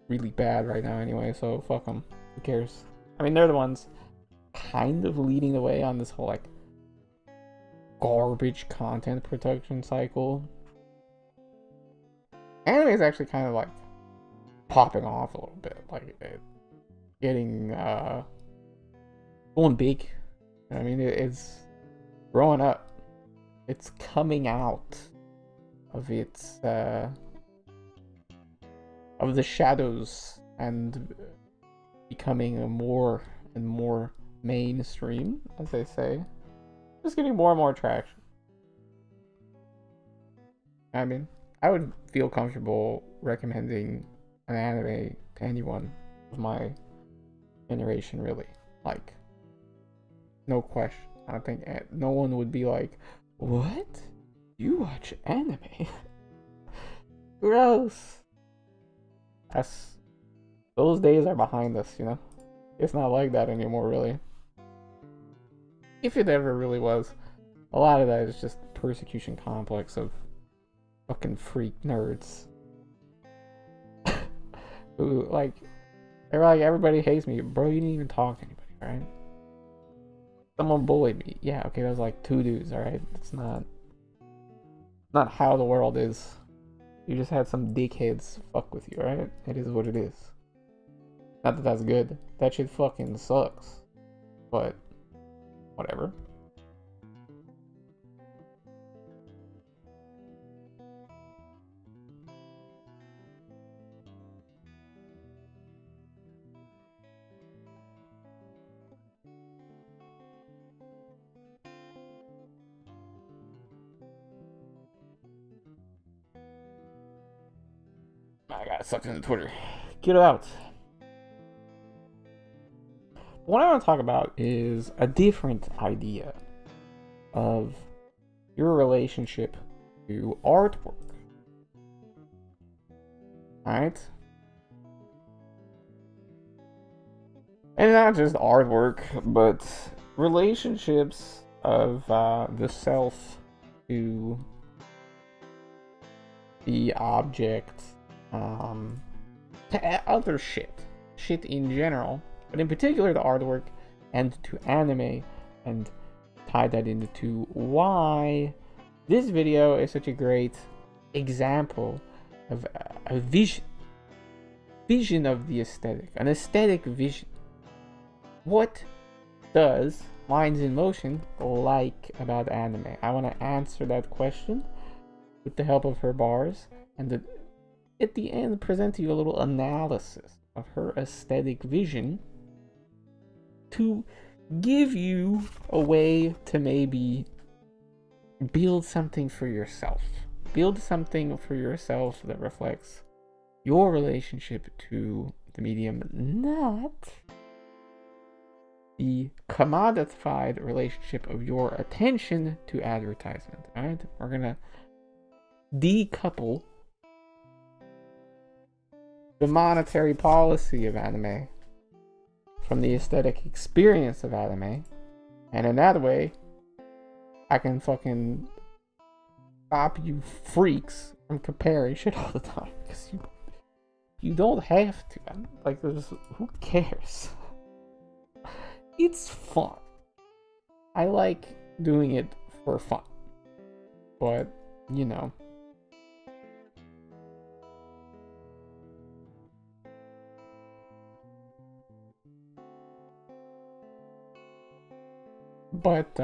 really bad right now anyway, so fuck them. Who cares? I mean, they're the ones kind of leading the way on this whole, like, garbage content production cycle. Anime is actually kind of, like, popping off a little bit. Like, getting, going big. I mean, it's growing up. It's coming out of its, of the shadows and becoming a more and more mainstream, as they say. Just getting more and more traction. I mean, I would feel comfortable recommending an anime to anyone of my generation, really. Like, no question. I don't think no one would be like, what? You watch anime? Gross. Those days are behind us, you know? It's not like that anymore, really. If it ever really was. A lot of that is just persecution complex of fucking freak nerds. Who, like, they're like, everybody hates me. Bro, you didn't even talk to anybody, right? Someone bullied me. Yeah, okay, that was like 2 dudes, alright? It's not how the world is. You just had some dickheads fuck with you, right? It is what it is. Not that that's good. That shit fucking sucks. But, whatever. I got sucked into Twitter. Get it out. What I want to talk about is a different idea of your relationship to artwork. Alright? And not just artwork, but relationships of the self to the object, to other shit in general, but in particular the artwork, and to anime, and tie that into why this video is such a great example of a vision of the aesthetic, an aesthetic vision. What does Lines in Motion like about anime? I want to answer that question with the help of her bars, and at the end present to you a little analysis of her aesthetic vision to give you a way to maybe build something for yourself. Build something for yourself that reflects your relationship to the medium, not the commodified relationship of your attention to advertisement. Alright? We're gonna decouple the monetary policy of anime from the aesthetic experience of anime, and in that way I can fucking stop you freaks from comparing shit all the time, because you don't have to. Like, who cares? It's fun. I like doing it for fun, but you know. But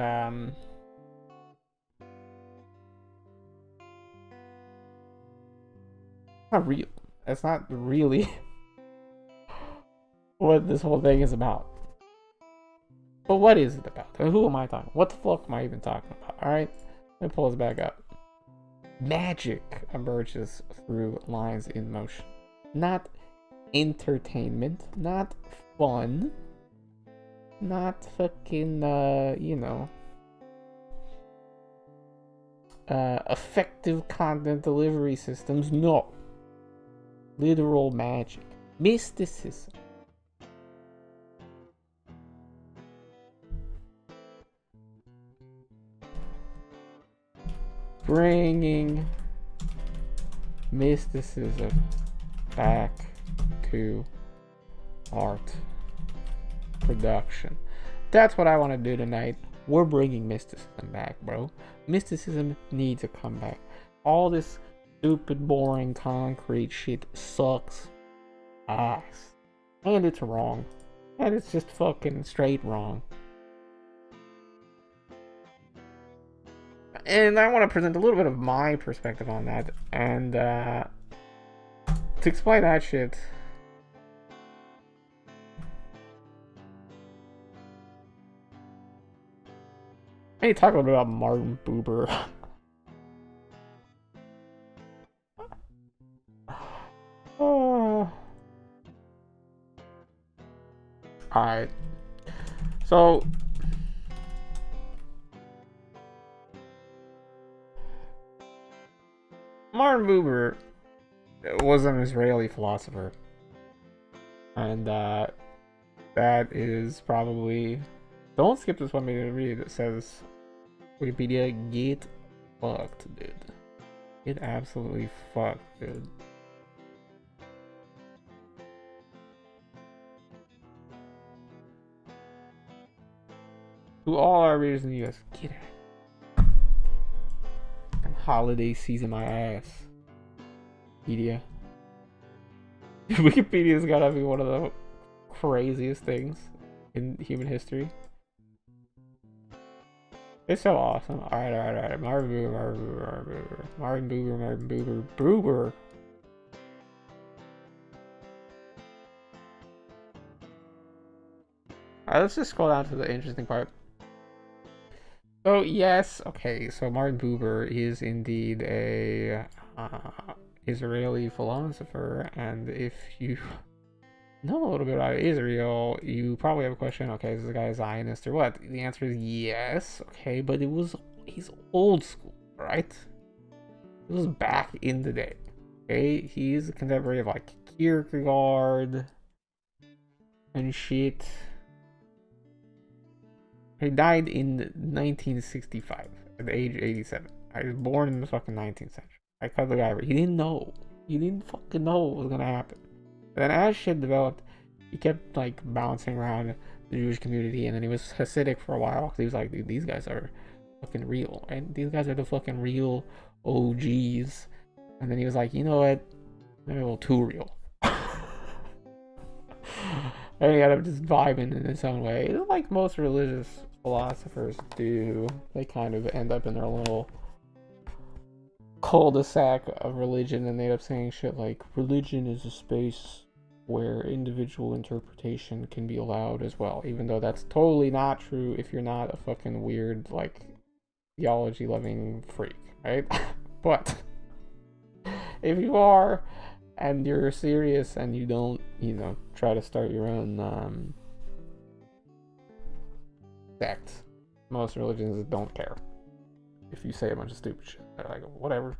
not real. That's not really what this whole thing is about. But what is it about? And who am I talking? What the fuck am I even talking about? Alright, let me pull this back up. Magic emerges through Lines in Motion. Not entertainment, not fun, not fucking, effective content delivery systems. No. Literal magic. Mysticism. Bringing mysticism back to art production. That's what I want to do tonight. We're bringing mysticism back, bro. Mysticism needs to come back. All this stupid, boring, concrete shit sucks ass. And it's wrong. And it's just fucking straight wrong. And I want to present a little bit of my perspective on that. And to explain that shit, I need to talk a little bit about Martin Buber. Alright. So Martin Buber was an Israeli philosopher. And that is probably... Don't skip this one minute to read. It says, Wikipedia, get fucked, dude. Get absolutely fucked, dude. To all our readers in the US, get out. Holiday season my ass. Wikipedia. Wikipedia's gotta be one of the craziest things in human history. It's so awesome. Alright. Martin Buber. Alright, let's just scroll down to the interesting part. So, yes, okay, so Martin Buber is indeed a Israeli philosopher, and if you know a little bit about Israel, you probably have a question, okay, is this guy a Zionist or what? The answer is yes, okay, but he's old school, right? It was back in the day, okay? He's a contemporary of, like, Kierkegaard and shit. He died in 1965 at the age of 87. I was born in the fucking 19th century. I cut the guy. He didn't know. He didn't fucking know what was gonna happen. And then as shit developed, he kept like bouncing around the Jewish community, and then he was Hasidic for a while because he was like, dude, these guys are fucking real, and these guys are the fucking real OGs. And then he was like, you know what? They're a little too real. And he ended up just vibing in his own way. It's like most religious philosophers do. They kind of end up in their little cul-de-sac of religion, and they end up saying shit like, religion is a space where individual interpretation can be allowed as well, even though that's totally not true if you're not a fucking weird, like, theology-loving freak, right? But if you are, and you're serious, and you don't, you know, try to start your own sect, most religions don't care if you say a bunch of stupid shit. They're like, whatever.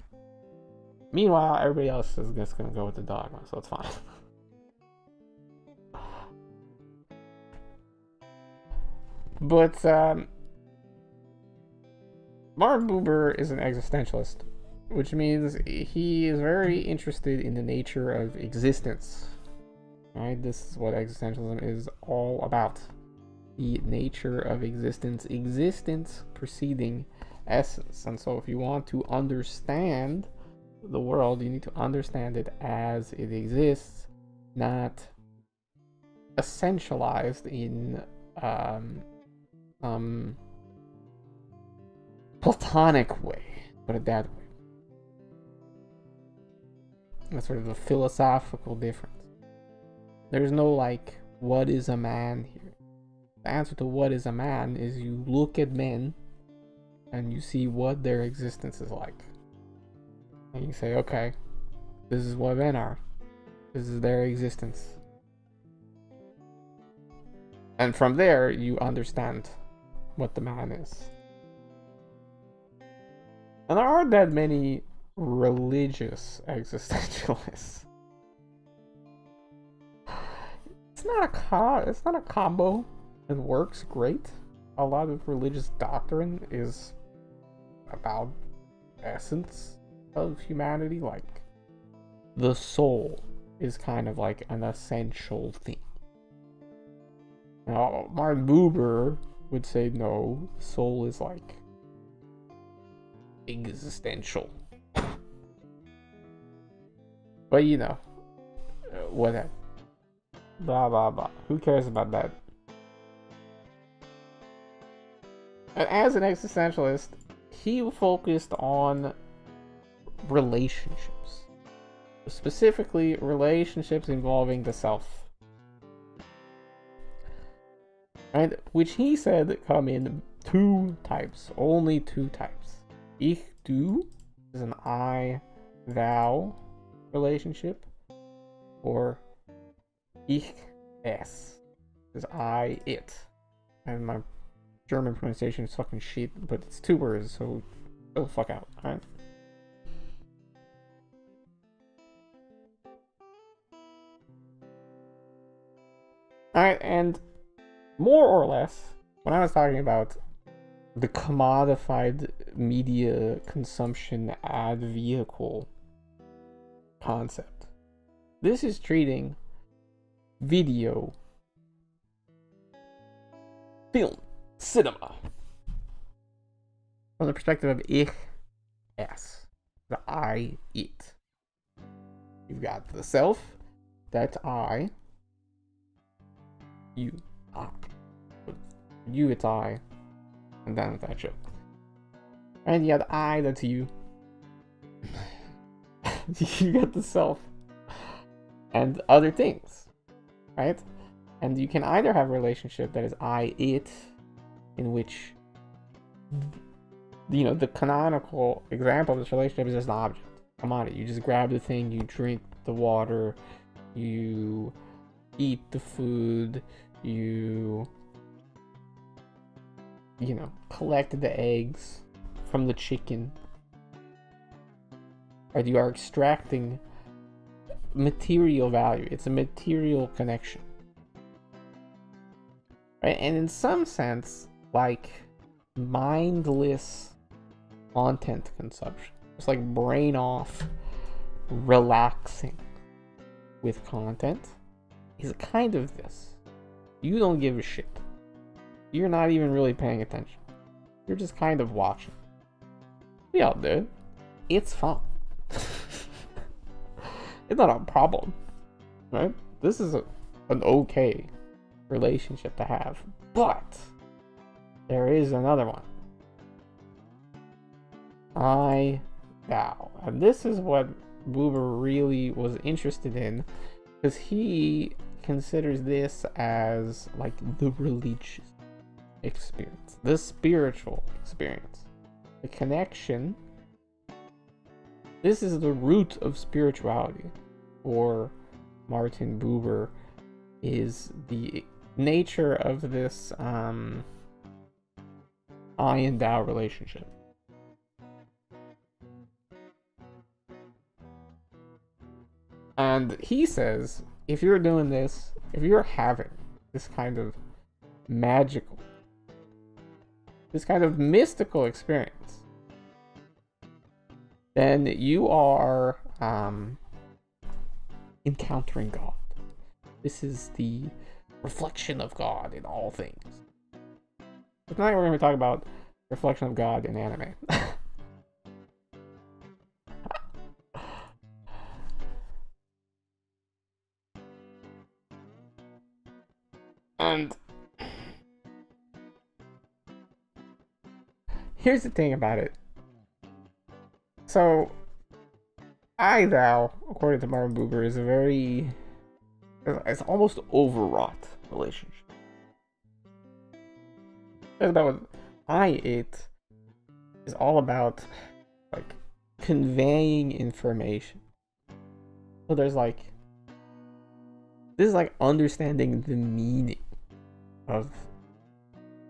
Meanwhile, everybody else is just gonna go with the dogma, so it's fine. But Martin Buber is an existentialist, which means he is very interested in the nature of existence. Right? This is what existentialism is all about. The nature of existence. Existence preceding essence. And so if you want to understand the world, you need to understand it as it exists, not essentialized in platonic way, put it that way. That's sort of a philosophical difference. There's no like, what is a man here? The answer to what is a man is you look at men and you see what their existence is like. And you say, okay, this is what men are. This is their existence. And from there, you understand what the man is. And there aren't that many religious existentialists. It's not a combo that works great. A lot of religious doctrine is about essence of humanity, like the soul is kind of like an essential thing. Now, Martin Buber would say no, soul is like existential. But you know, whatever. Blah blah blah. Who cares about that? And as an existentialist, he focused on relationships. Specifically, relationships involving the self. Right? Which he said come in two types. Only two types. Ich, du is an I, thou relationship. Or ich, es is I, it. And my German pronunciation is fucking shit, but it's two words, so go the fuck out, alright? Alright, and more or less, when I was talking about the commodified media consumption ad vehicle concept, this is treating video, film, cinema from the perspective of ich, es, the I, it. You've got the self, that's I, you, I. You, it's I, and then that shit. And you got the I, that's you. You got the self and other things, right? And you can either have a relationship that is I, it, in which, you know, the canonical example of this relationship is just an object, commodity. You just grab the thing, you drink the water, you eat the food, you know, collect the eggs from the chicken. Right? You are extracting material value. It's a material connection. Right? And in some sense, like mindless content consumption. It's like brain off, relaxing with content is kind of this. You don't give a shit. You're not even really paying attention. You're just kind of watching. We all do it. It's fun. It's not a problem, right? This is an okay relationship to have. But there is another one. Thou. And this is what Buber really was interested in, because he considers this as like the religious experience, the spiritual experience, the connection. This is the root of spirituality for Martin Buber, is the nature of this I and thou relationship. And he says, if you're doing this, if you're having this kind of magical, this kind of mystical experience, then you are encountering God. This is the reflection of God in all things. But tonight we're going to talk about reflection of God in anime. And here's the thing about it. So, I thou, according to Martin Buber, is a very, it's almost overwrought relationship. It's about I it is all about like conveying information. So there's like, this is like understanding the meaning of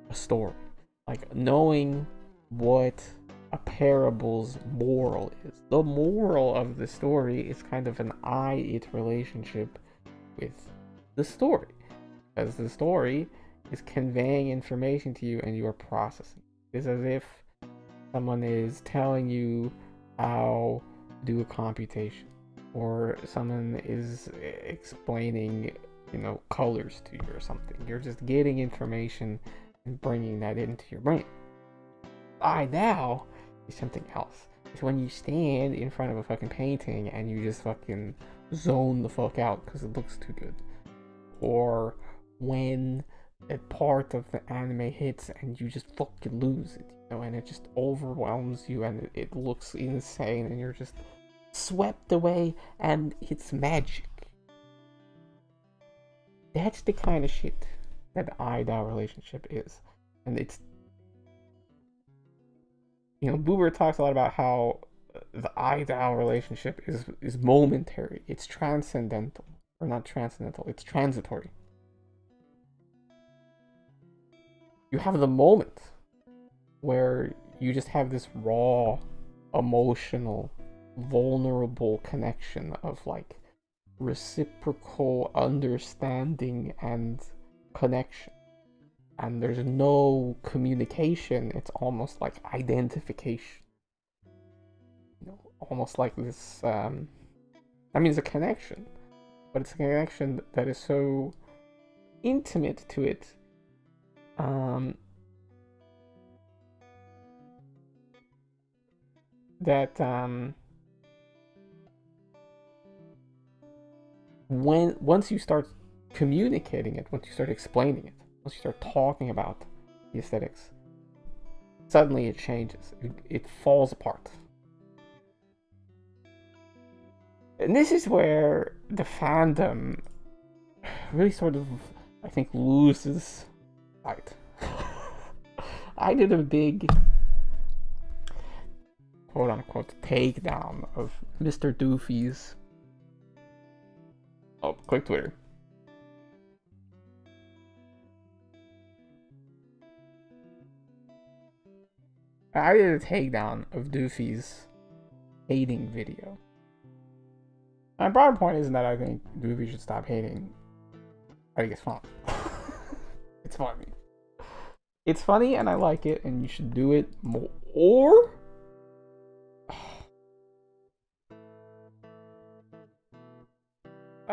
a story, like knowing what a parable's moral is. The moral of the story is kind of an I-it relationship with the story, as the story is conveying information to you and you are processing. It's as if someone is telling you how to do a computation, or someone is explaining, colors to you or something. You're just getting information and bringing that into your brain. I thou is something else. It's when you stand in front of a fucking painting and you just fucking zone the fuck out because it looks too good. Or when a part of the anime hits and you just fucking lose it, and it just overwhelms you and it looks insane and you're just swept away and it's magic. That's the kind of shit that the I-thou relationship is. And it's, Buber talks a lot about how the I-thou relationship is momentary. It's transcendental. Or not transcendental, it's transitory. You have the moment where you just have this raw, emotional, vulnerable connection of like reciprocal understanding and connection, and there's no communication. It's almost like identification, almost like this it's a connection, but it's a connection that is so intimate to it, that once you start communicating it, once you start explaining it, once you start talking about the aesthetics, suddenly it changes. It falls apart. And this is where the fandom really sort of, I think, loses sight. I did a big quote-unquote takedown of Mr. Doofy's. Oh, click Twitter. I did a takedown of Doofy's hating video. My broader point isn't that I think Doofy should stop hating. I think it's fun. It's funny. It's funny and I like it, and you should do it more. Or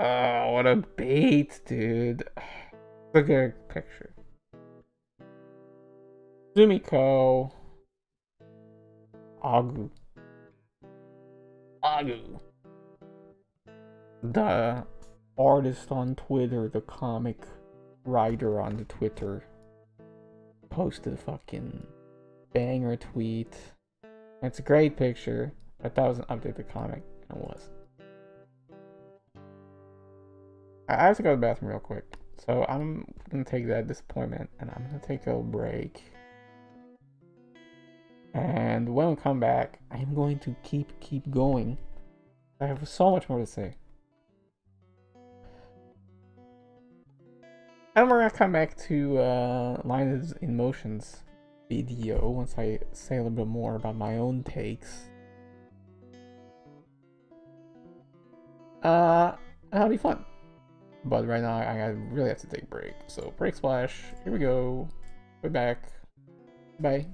Oh, what a bait, dude. Look at a picture. Sumiko. Agu. Agu. The artist on Twitter, the comic writer on the Twitter, posted a fucking banger tweet. It's a great picture, but that was an updated comic. It was. I have to go to the bathroom real quick. So I'm gonna take that disappointment and I'm gonna take a break. And when we come back, I'm going to keep going. I have so much more to say. And we're gonna come back to LINESINMOTION'S video once I say a little bit more about my own takes. That'll be fun. But right now, I really have to take a break. So, break splash. Here we go. We're back. Bye.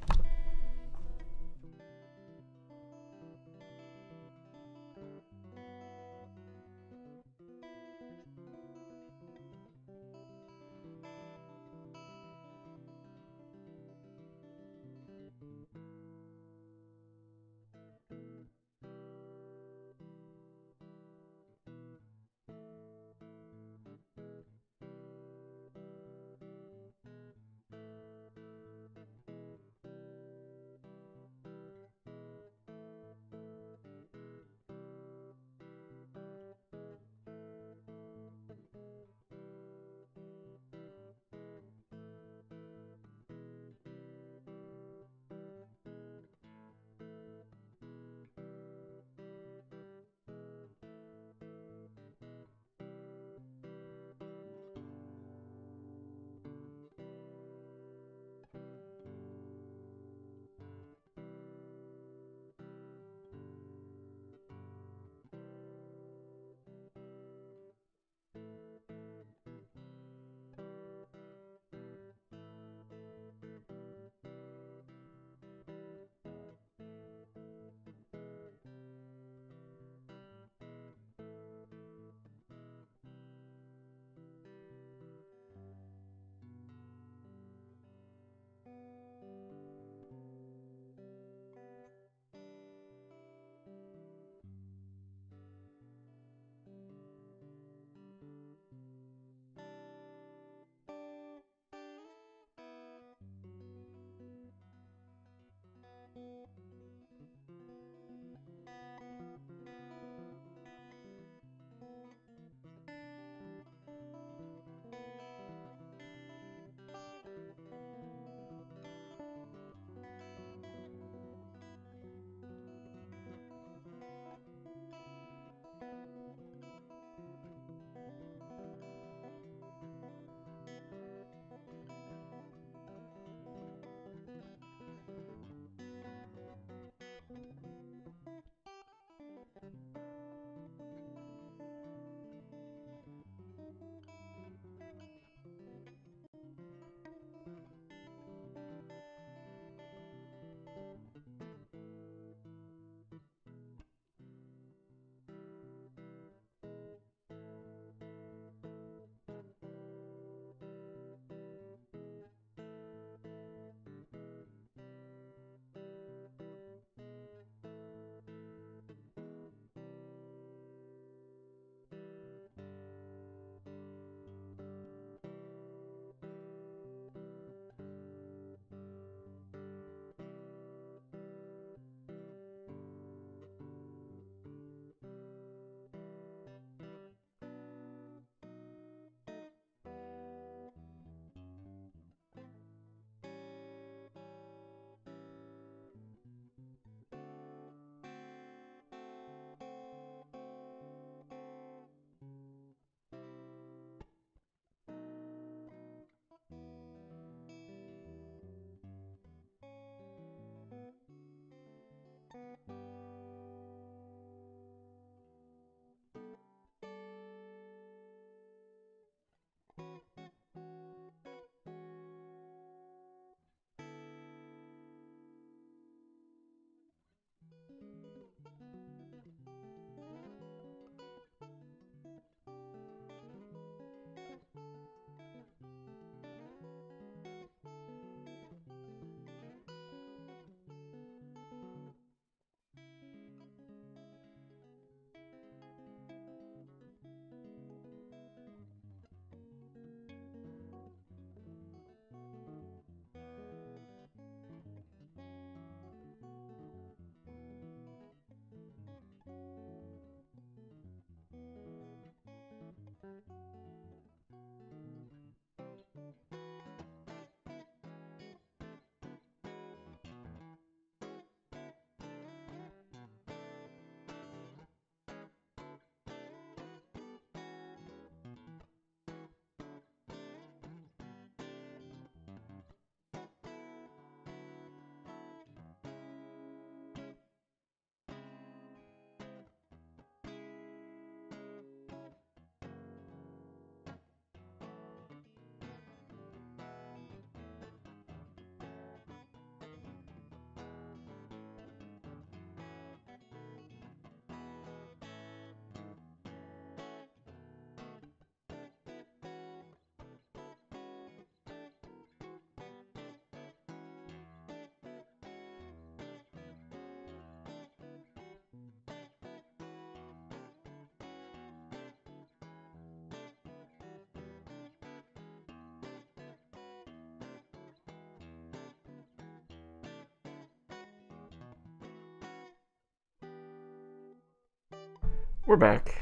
We're back.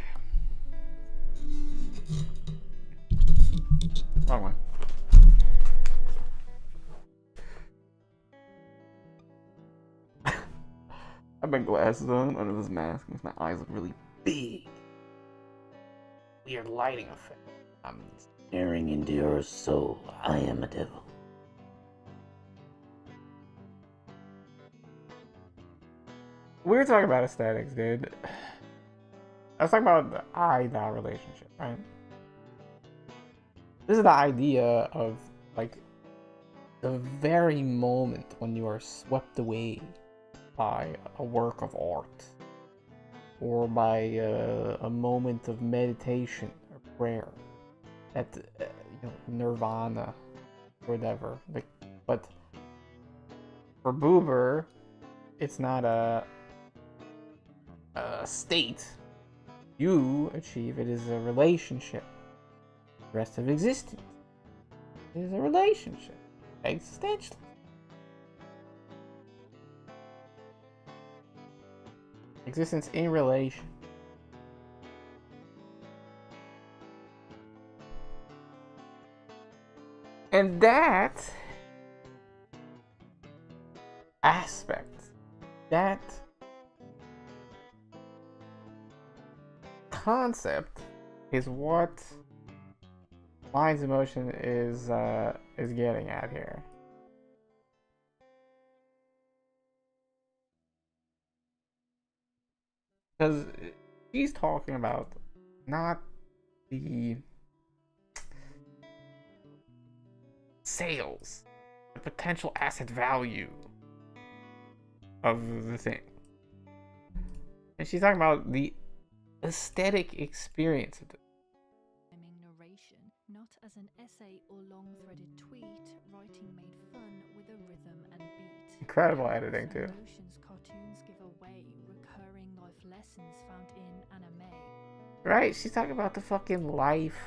Wrong one. I have my glasses on under this mask because my eyes look really big. Weird lighting effect. I'm Staring into your soul, I am a devil. We were talking about aesthetics, dude. I was talking about the I-thou relationship, right? This is the idea of, like, the very moment when you are swept away by a work of art, or by a moment of meditation or prayer, that nirvana, or whatever. Like, but for Buber, it's not a state you achieve. It is a relationship. The rest of existence is a relationship, existential. Existence in relation. And that aspect, that concept is what Lines in Motion is getting at here. Because she's talking about not the sales, the potential asset value of the thing. And she's talking about the aesthetic experience of it. Narration, not as an essay or long-threaded tweet, writing made fun with a rhythm and beat. Incredible editing too. Motion's cartoons give away recurring life lessons found in anime. Right, she's talking about the fucking life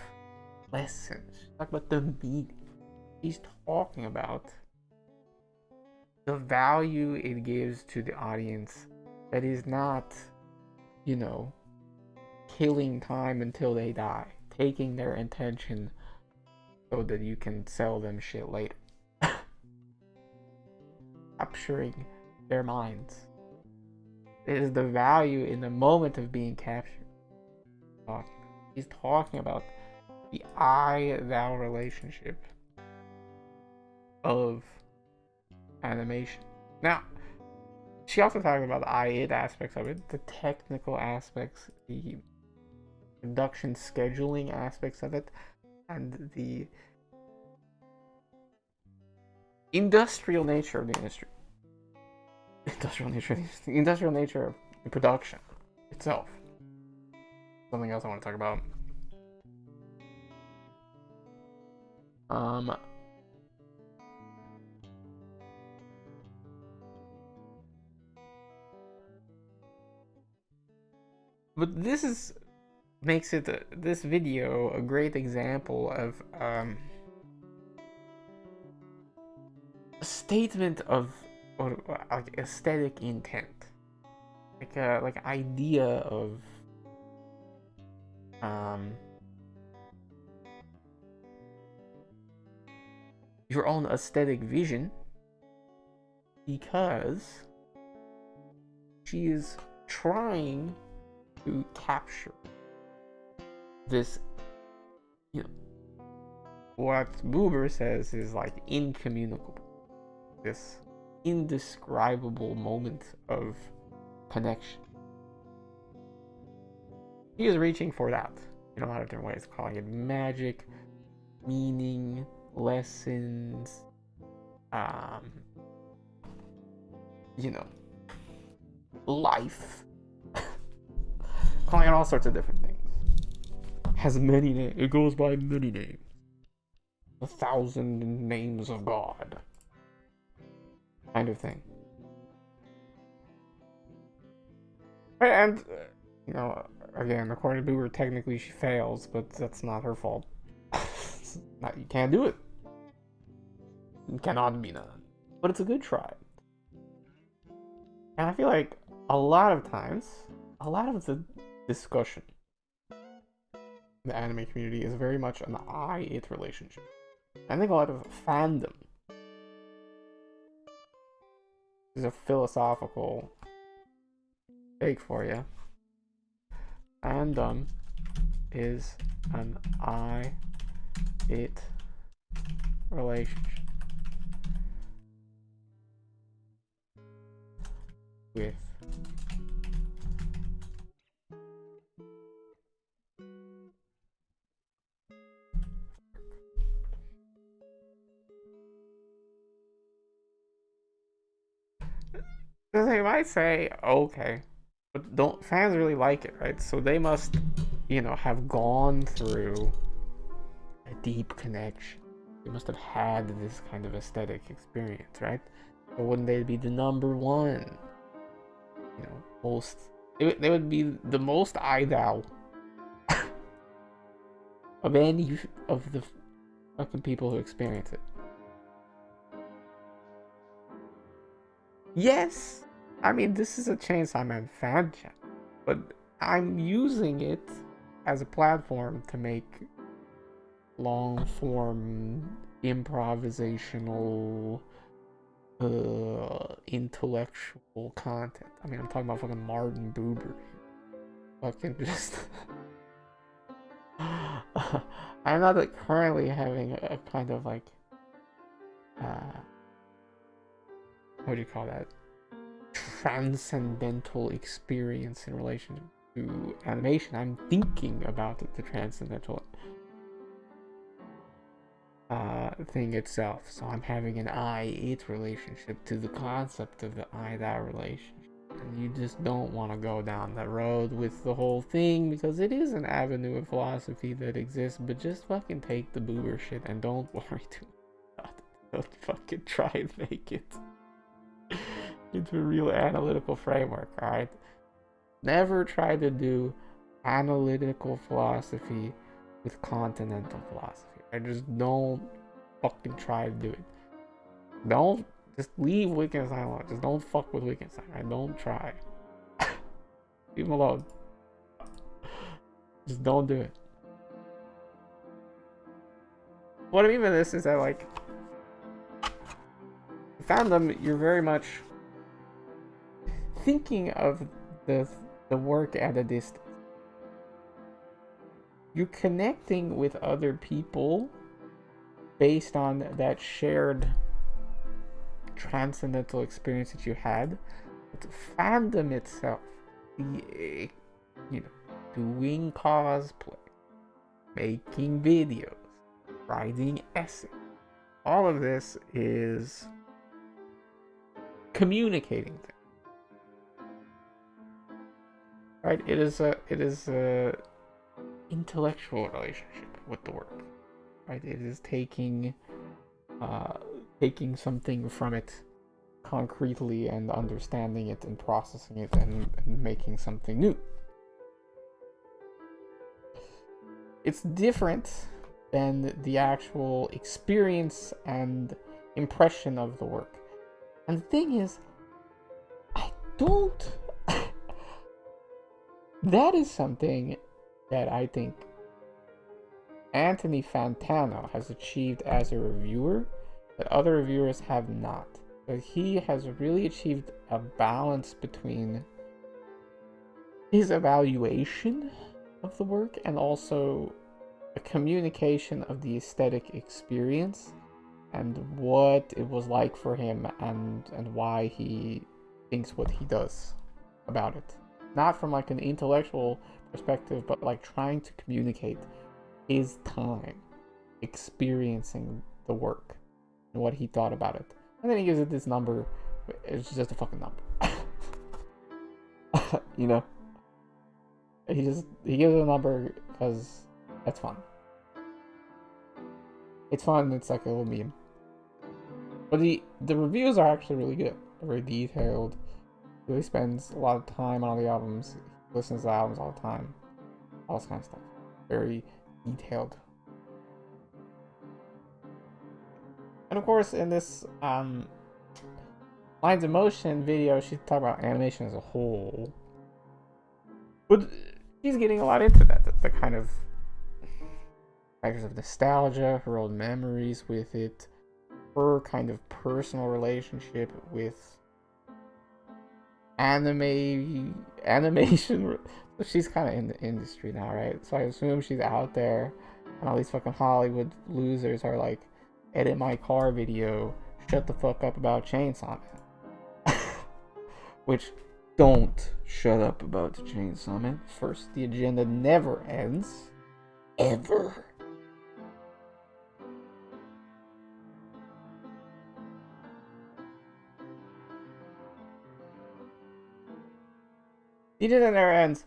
lessons. She's talking about the meaning. She's talking about the value it gives to the audience that is not, killing time until they die, taking their attention so that you can sell them shit later. Capturing their minds. It is the value in the moment of being captured. He's talking about the I-thou relationship of animation. Now, she also talks about the I-it aspects of it, the technical aspects, the production scheduling aspects of it, and the industrial nature of the industry. The industrial nature of the production itself. Something else I want to talk about. But this makes this video a great example of a statement of like aesthetic intent, like idea of your own aesthetic vision, because she is trying to capture this, what Buber says is like incommunicable, this indescribable moment of connection. He is reaching for that in a lot of different ways, calling it magic, meaning, lessons, life, calling it all sorts of different things. Has many names. It goes by many names. 1,000 names of God, kind of thing. And again, according to Buber, technically she fails, but that's not her fault. You can't do it. It cannot be done. But it's a good try. And I feel like a lot of times, a lot of the discussion in the anime community is very much an I-it relationship. I think a lot of fandom is a philosophical take for you. Fandom is an I-it relationship with they might say, okay, but don't fans really like it, right? So they must, have gone through a deep connection. They must have had this kind of aesthetic experience, right? So wouldn't they be the number one? Most they would be the most idol of any of the fucking people who experience it. Yes, I mean, this is a Chainsaw Man fan chat, but I'm using it as a platform to make long form improvisational intellectual content. I mean, I'm talking about fucking Martin Buber. Fucking just I'm not currently having a kind of like what do you call that, transcendental experience in relation to animation. I'm thinking about the transcendental thing itself. So I'm having an I-it relationship to the concept of the I-thou relationship. And you just don't want to go down that road with the whole thing, because it is an avenue of philosophy that exists, but just fucking take the boober shit and don't worry too much about it. Don't fucking try and make it into a real analytical framework, alright? Never try to do analytical philosophy with continental philosophy. I just don't fucking try to do it. Don't just leave Wittgenstein alone. Just don't fuck with Wittgenstein, right? Don't try. Leave him alone. Just don't do it. What I mean by this is that, like, fandom, you're very much thinking of the work at a distance. You're connecting with other people based on that shared transcendental experience that you had. But fandom itself, doing cosplay, making videos, writing essays, all of this is communicating things, right? It is a intellectual relationship with the work, right? It is taking something from it concretely and understanding it and processing it and making something new. It's different than the actual experience and impression of the work. And the thing is, I don't that is something that I think Anthony Fantano has achieved as a reviewer that other reviewers have not. But he has really achieved a balance between his evaluation of the work and also a communication of the aesthetic experience and what it was like for him and why he thinks what he does about it. Not from like an intellectual perspective, but like trying to communicate his time experiencing the work and what he thought about it. And then he gives it this number. It's just a fucking number. You know? He gives it a number because that's fun. It's fun, it's like a little meme. But the reviews are actually really good. They're very detailed. He really spends a lot of time on all the albums. He listens to the albums all the time. All this kind of stuff. Very detailed. And of course, in this Lines in Motion video, she talked about animation as a whole. But she's getting a lot into that. The kind of factors of nostalgia, her old memories with it, her kind of personal relationship with animation. She's kind of in the industry now, right? So I assume she's out there, and all these fucking Hollywood losers are like, edit my car video, shut the fuck up about Chainsaw Man. Which, don't shut up about the Chainsaw Man. First, the agenda never ends. Ever. The agenda never ends.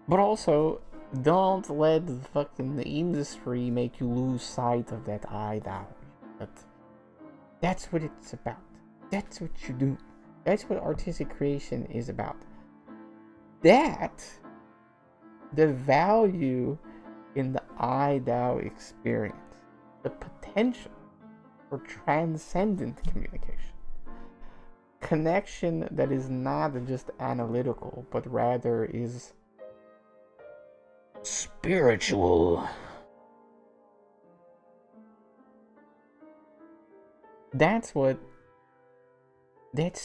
But also, don't let the industry make you lose sight of that ideology. That's what it's about. That's what you do. That's what artistic creation is about. That, the value in the IDAO experience, the potential for transcendent communication. Connection that is not just analytical, but rather is spiritual. That's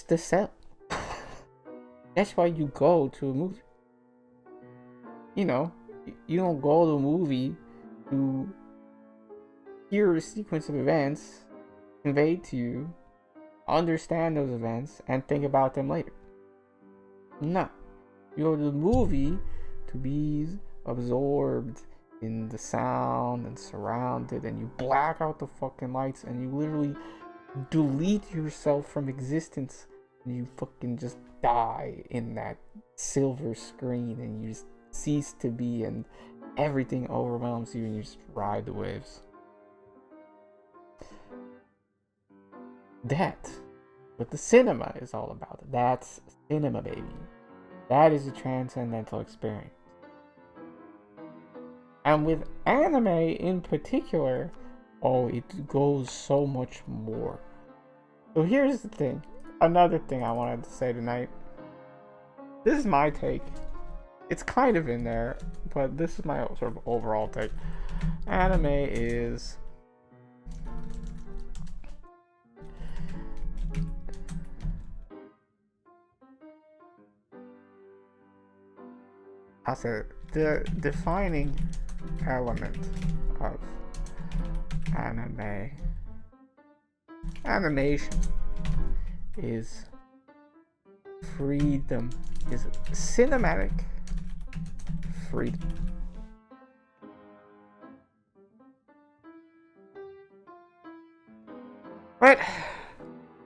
the sell. That's why you go to a movie. You know, you don't go to a movie to hear a sequence of events conveyed to you, understand those events, and think about them later. No. You go to the movie to be absorbed in the sound and surrounded, and you black out the fucking lights, and you literally delete yourself from existence, and you fucking just die in that silver screen, and you just cease to be, and everything overwhelms you, and you just ride the waves. That's what the cinema is all about. That's cinema, baby. That is a transcendental experience. And with anime in particular, oh, it goes so much more. So here's the thing. Another thing I wanted to say tonight. This is my take. It's kind of in there, but this is my sort of overall take. Anime is... I said the defining element of animation is freedom, is cinematic freedom. But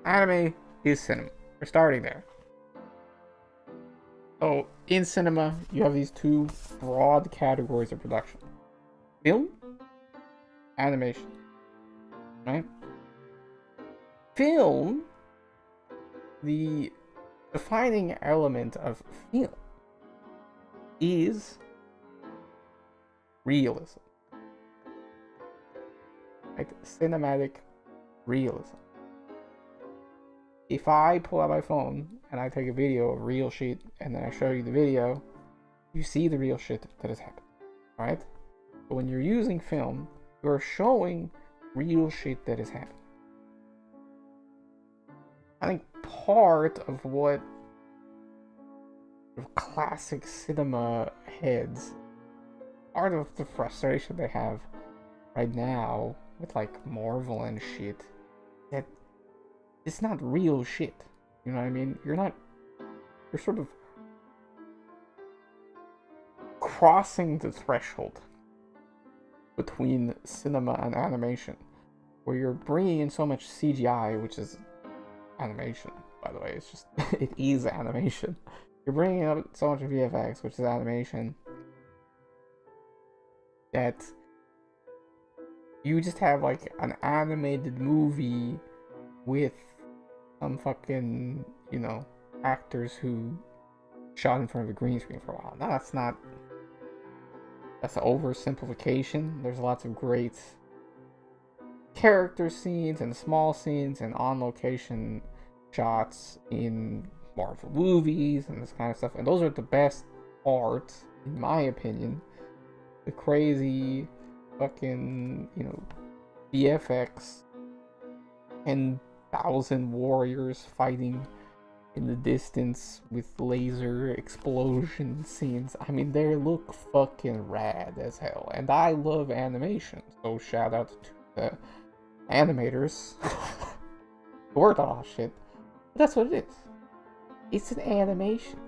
anime is cinema. We're starting there. So in cinema, you have these two broad categories of production: film, animation. Right? Film, the defining element of film is realism. Right? Cinematic realism. If I pull out my phone and I take a video of real shit and then I show you the video, you see the real shit that has happened. Alright? But when you're using film, you're showing real shit that has happened. I think part of what classic cinema heads, part of the frustration they have right now with like Marvel and shit, that it's not real shit. You know what I mean? You're sort of crossing the threshold between cinema and animation, where you're bringing in so much CGI, which is animation, by the way. It's just, it is animation. You're bringing up so much VFX, which is animation, that you just have like an animated movie with some fucking, you know, actors who shot in front of a green screen for a while. Now that's an oversimplification. There's lots of great character scenes and small scenes and on-location shots in Marvel movies and this kind of stuff. And those are the best art, in my opinion. The crazy fucking, VFX, 10,000 warriors fighting in the distance with laser explosion scenes. I mean, they look fucking rad as hell. And I love animation, so shout out to the animators who worked on all shit. But that's what it is. It's an animation.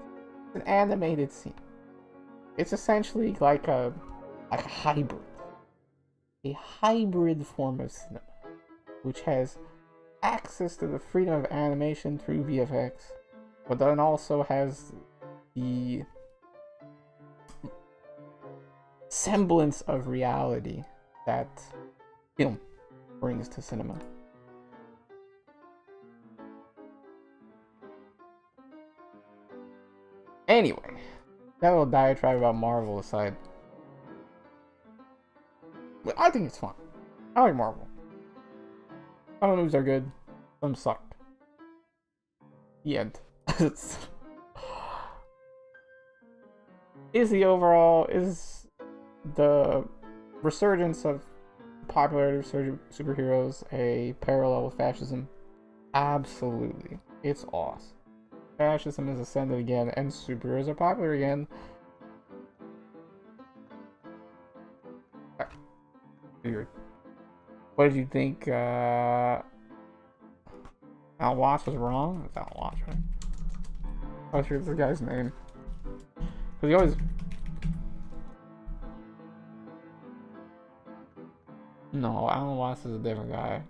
It's an animated scene. It's essentially like a hybrid. A hybrid form of cinema, which has access to the freedom of animation through VFX, but then also has the semblance of reality that film brings to cinema. Anyway, that little diatribe about Marvel aside, I think it's fun. I like Marvel. Some of the movies are good, some suck. The end. Is the resurgence of popularity of superheroes a parallel with fascism? Absolutely. It's awesome. Fascism has ascended again, and superheroes are popular again. Weird. What did you think? Alan Watts was wrong? It's Alan Watts, right? I was sure it's the guy's name. Because he always... No, Alan Watts is a different guy.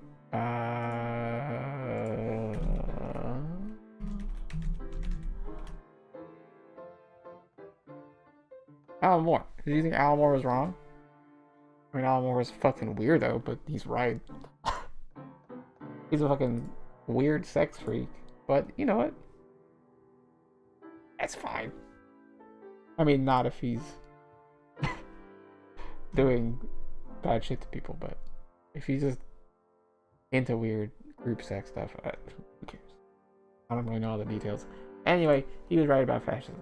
Alan Moore. Did you think Alan Moore was wrong? I mean, Alan Moore is a fucking weirdo, but he's right. He's a fucking weird sex freak. But you know what? That's fine. I mean, not if he's doing bad shit to people, but if he's just into weird group sex stuff, who cares? I don't really know all the details. Anyway, he was right about fascism.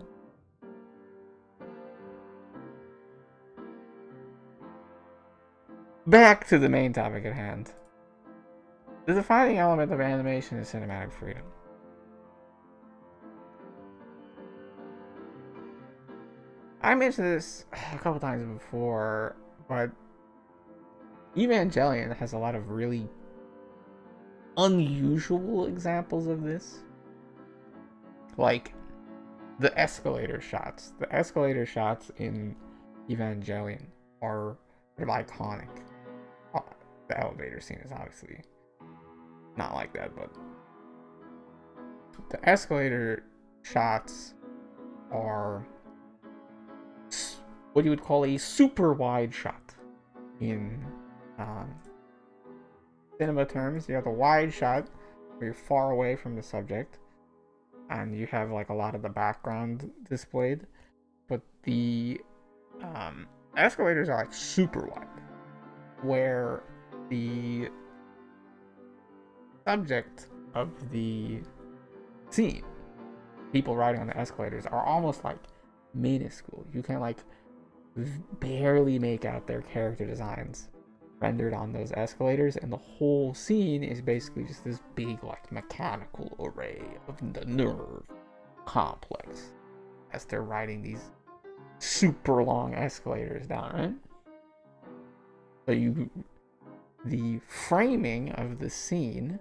Back to the main topic at hand. The defining element of animation is cinematic freedom. I mentioned this a couple times before, but Evangelion has a lot of really unusual examples of this. Like the escalator shots. The escalator shots in Evangelion are iconic. The elevator scene is obviously not like that, but the escalator shots are what you would call a super wide shot in cinema terms. You have the wide shot where you're far away from the subject and you have like a lot of the background displayed, but the escalators are like super wide, where the subject of the scene, people riding on the escalators, are almost like minuscule. You can like barely make out their character designs rendered on those escalators, and the whole scene is basically just this big like mechanical array of the nerve complex as they're riding these super long escalators down, right? So the framing of the scene,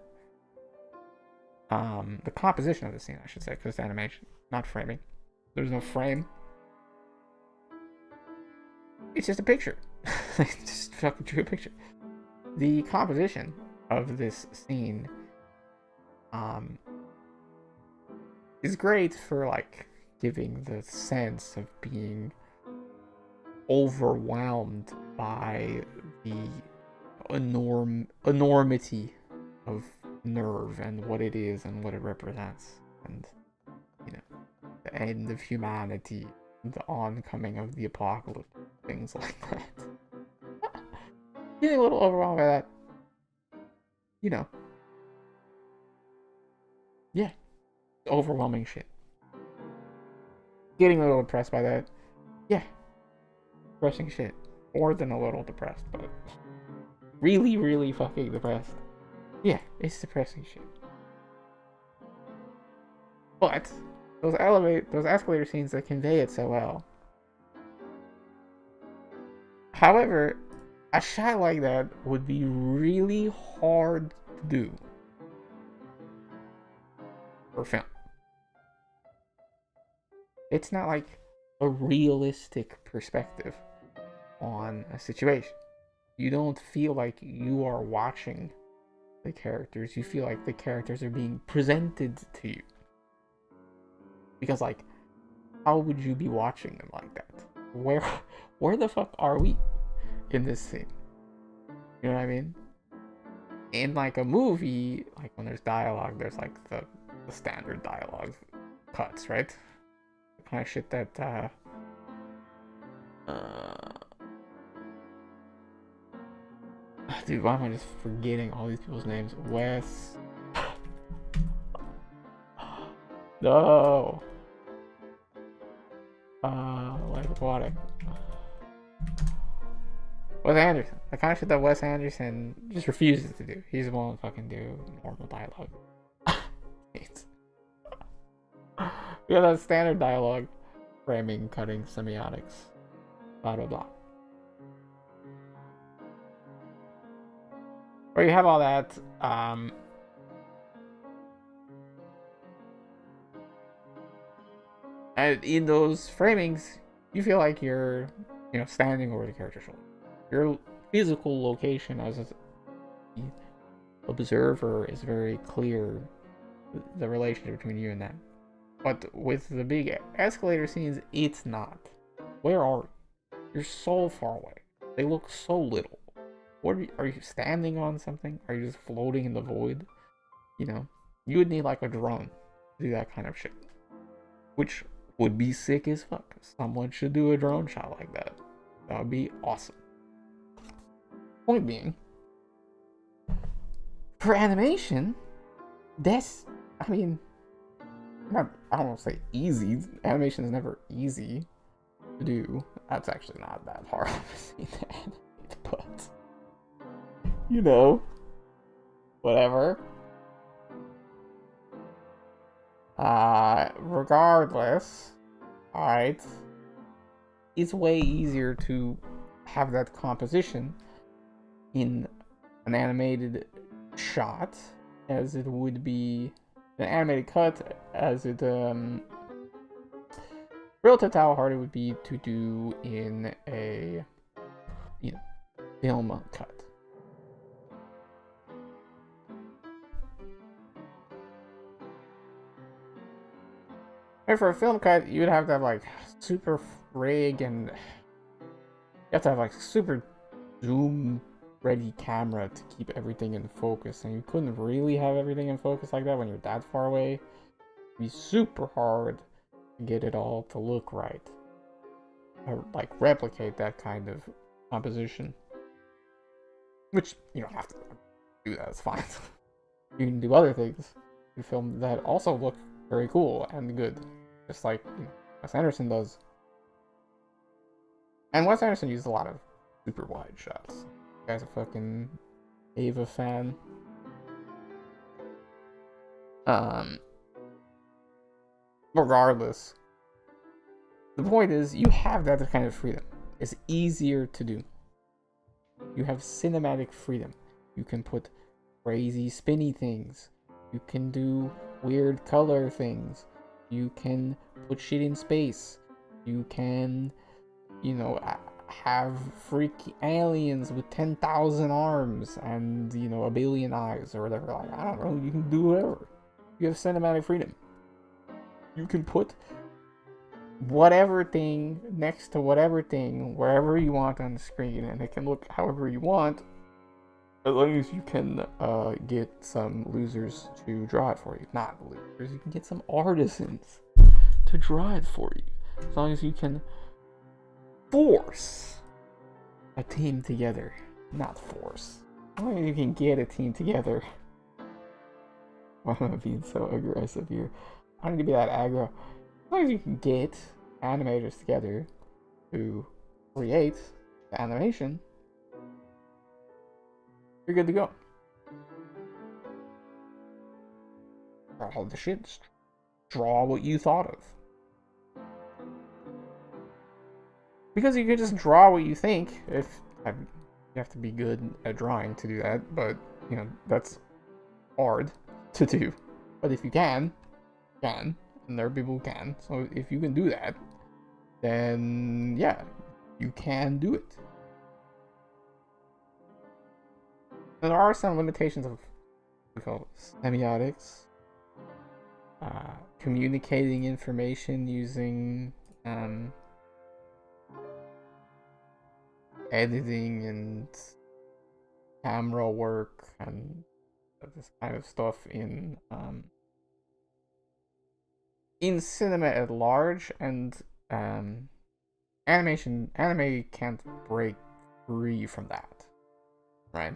the composition of the scene, I should say, because it's animation, not framing. There's no frame. It's just a picture. Just fucking drew a picture. The composition of this scene, is great for like giving the sense of being overwhelmed by the enormity of nerve and what it is and what it represents, and the end of humanity, the oncoming of the apocalypse, things like that. Getting a little overwhelmed by that. you know, yeah, overwhelming shit. Getting a little depressed by that, yeah, depressing shit. More than a little depressed, but really, really fucking depressed. Yeah, it's depressing shit. But those escalator scenes that convey it so well. However, a shot like that would be really hard to do for film. It's not like a realistic perspective on a situation. You don't feel like you are watching the characters. You feel like the characters are being presented to you. Because, like, how would you be watching them like that? Where the fuck are we in this scene? You know what I mean? In, like, a movie, like, when there's dialogue, there's, like, the standard dialogue cuts, right? The kind of shit that, dude, why am I just forgetting all these people's names? Wes. No. Like aquatic. Wes Anderson. The kind of shit that Wes Anderson just refuses to do. He just won't fucking do normal dialogue. Yeah, that standard dialogue. Framing, cutting, semiotics. Blah blah blah. Where you have all that, and in those framings, you feel like you're, standing over the character's shoulder. Your physical location as an observer is very clear, the relationship between you and them. But with the big escalator scenes, it's not. Where are you? You're so far away. They look so little. What are you standing on something? Are you just floating in the void? You would need like a drone to do that kind of shit. Which would be sick as fuck. Someone should do a drone shot like that. That would be awesome. Point being, for animation, I don't want to say easy. Animation is never easy to do. That's actually not that hard to animate, but whatever. Regardless, alright, it's way easier to have that composition in an animated shot as it would be an animated cut, as it relative to how hard it would be to do in a film cut. And for a film cut, you would have to have like super rig, and you have to have like super zoom ready camera to keep everything in focus, and you couldn't really have everything in focus like that when you're that far away. It'd be super hard to get it all to look right, or like replicate that kind of composition, which you don't have to do. That, it's fine. You can do other things in film that also look very cool and good, just like Wes Anderson does. And Wes Anderson used a lot of super wide shots. You guy's a fucking Ava fan. Regardless, the point is, you have that kind of freedom. It's easier to do. You have cinematic freedom. You can put crazy spinny things. You can do weird color things. You can put shit in space. You can, have freaky aliens with 10,000 arms and, a billion eyes or whatever. Like, I don't know, you can do whatever. You have cinematic freedom. You can put whatever thing next to whatever thing wherever you want on the screen, and it can look however you want, as long as you can get some losers to draw it for you. Not losers, you can get some artisans to draw it for you. As long as you can force a team together. Not force. as long as you can get a team together. Why am I being so aggressive here? I don't need to be that aggro. As long as you can get animators together to create the animation, you're good to go. All the shit, just draw what you thought of. Because you could just draw what you think. You have to be good at drawing to do that, but you know that's hard to do. But if you can, and there are people who can. So if you can do that, then yeah, you can do it. There are some limitations of what we call semiotics, communicating information using editing and camera work and this kind of stuff in cinema at large, and anime can't break free from that, right?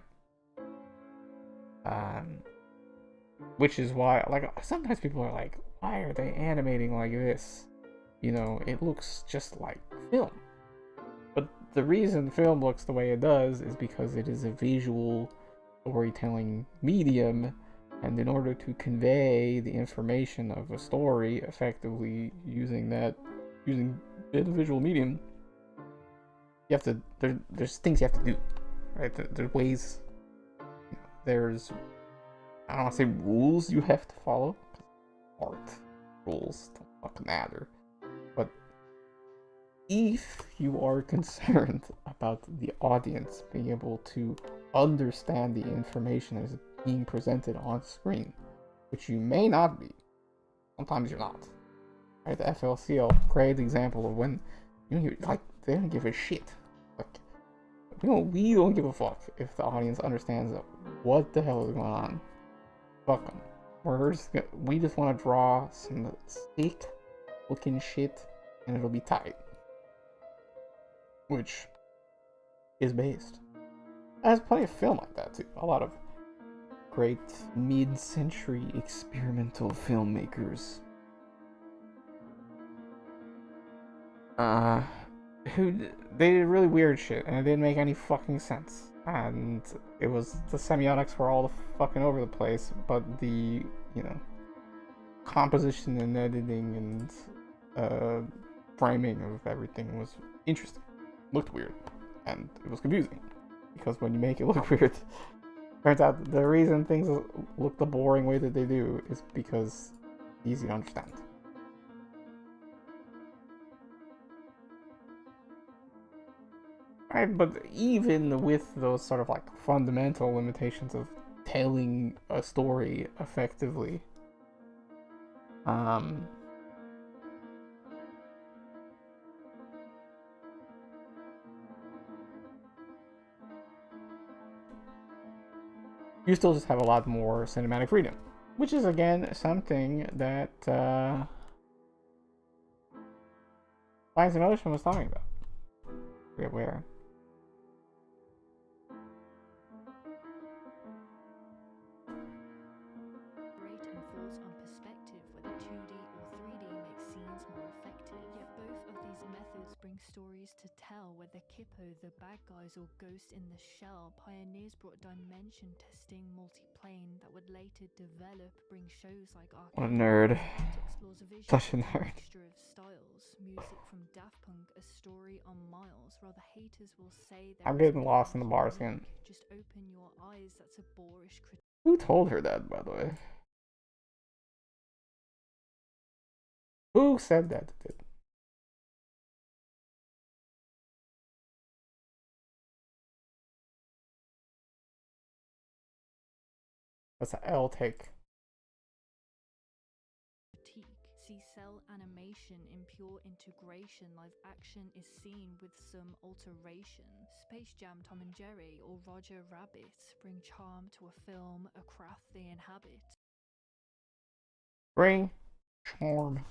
Which is why, like, sometimes people are like, why are they animating like this? You know, it looks just like film. But the reason film looks the way it does is because it is a visual storytelling medium, and in order to convey the information of a story effectively using the visual medium, you have to, there's things you have to do, right? There's ways, there's, I don't want to say rules you have to follow. Art rules don't fucking matter. But if you are concerned about the audience being able to understand the information that is being presented on screen, which you may not be, sometimes you're not. Right? The FLCL, great example of when like they don't give a shit. Like we don't give a fuck if the audience understands what the hell is going on. Fuck them. We just want to draw some sick looking shit and it'll be tight. Which is based. There's plenty of film like that too. A lot of great mid-century experimental filmmakers. Who they did really weird shit and it didn't make any fucking sense. And it was, the semiotics were all fucking over the place, but the, composition and editing and framing of everything was interesting. Looked weird, and it was confusing, because when you make it look weird, turns out the reason things look the boring way that they do is because it's easy to understand. Right, but even with those sort of like fundamental limitations of telling a story effectively, you still just have a lot more cinematic freedom, which is again something that LINESINMOTION was talking about. I forget where. Stories to tell, whether Kippo, the bad guys, or Ghost in the Shell, pioneers brought dimension testing multiplane that would later develop, bring shows like What a nerd. explores a vision, Such a nerd. mixture of styles, music from Daft Punk, a story on miles. While the haters will say I'm getting lost in the bars again. Just open your eyes, that's a boorish critique. Who told her that, by the way? Who said that? That's an L take. See cell animation in pure integration. Live action is seen with some alteration. Space Jam, Tom and Jerry, or Roger Rabbit bring charm to a film, a craft they inhabit. Bring charm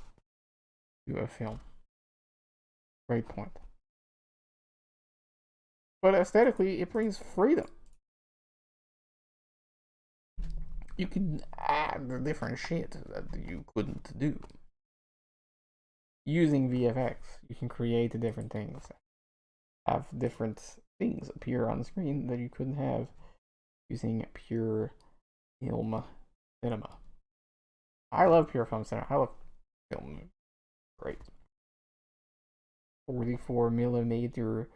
to a film. Great point. But aesthetically, it brings freedom. you can add the different shit that you couldn't do. Using VFX, you can create different things, have different things appear on the screen that you couldn't have using pure film cinema. I love pure film cinema. I love film. Great. 44 millimeter,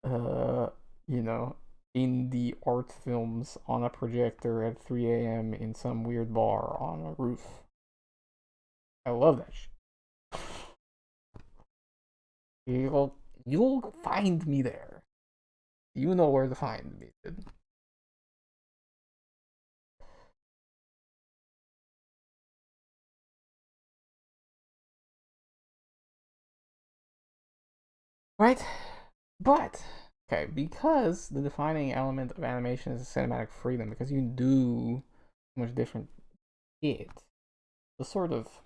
you know, indie art films on a projector at 3 a.m. in some weird bar on a roof. I love that shit. You'll find me there. You know where to find me, dude. Right? But, okay, because the defining element of animation is cinematic freedom, because you can do so much different shit, the sort of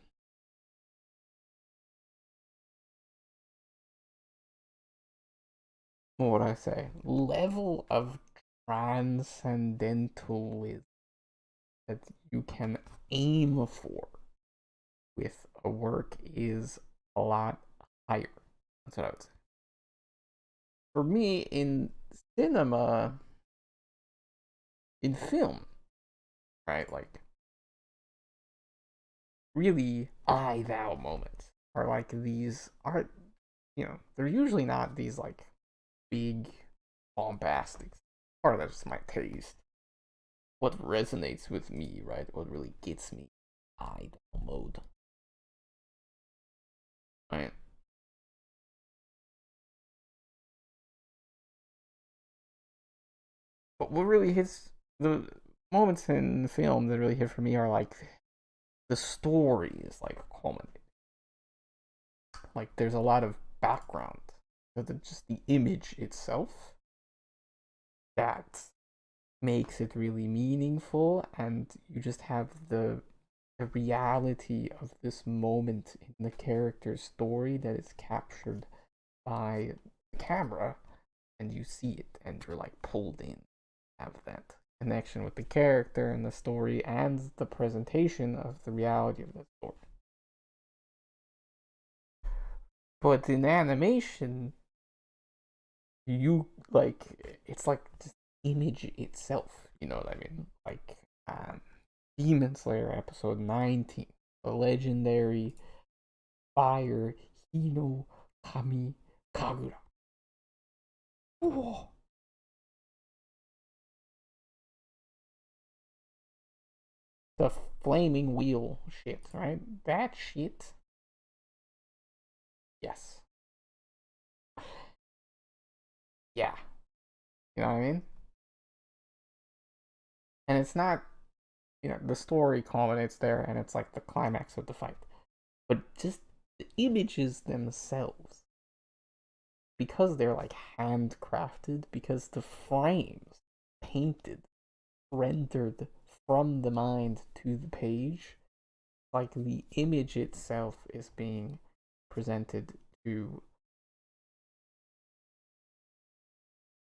what would I say, level of transcendentalism that you can aim for with a work is a lot higher. That's what I would say. For me, in cinema, in film, right, like, really I thou moments are like these are, you know, they're usually not these like big bombastic. Part of that's just my taste. What resonates with me, right? What really gets me I thou mode. Right. But what really hits the moments in the film that really hit for me are like the story is like culminating. Like there's a lot of background, but just the image itself that makes it really meaningful, and you just have the reality of this moment in the character's story that is captured by the camera, and you see it and you're like pulled in, have that connection with the character and the story and the presentation of the reality of the story. But in animation, you like it's like just image itself, you know what I mean? Like Demon Slayer episode 19, the legendary fire Hino Kami Kagura. Whoa. The flaming wheel shit, right? That shit. Yes. Yeah. You know what I mean? And it's not, you know, the story culminates there and it's like the climax of the fight. But just the images themselves, because they're like handcrafted, because the frames painted, rendered from the mind to the page, like the image itself is being presented to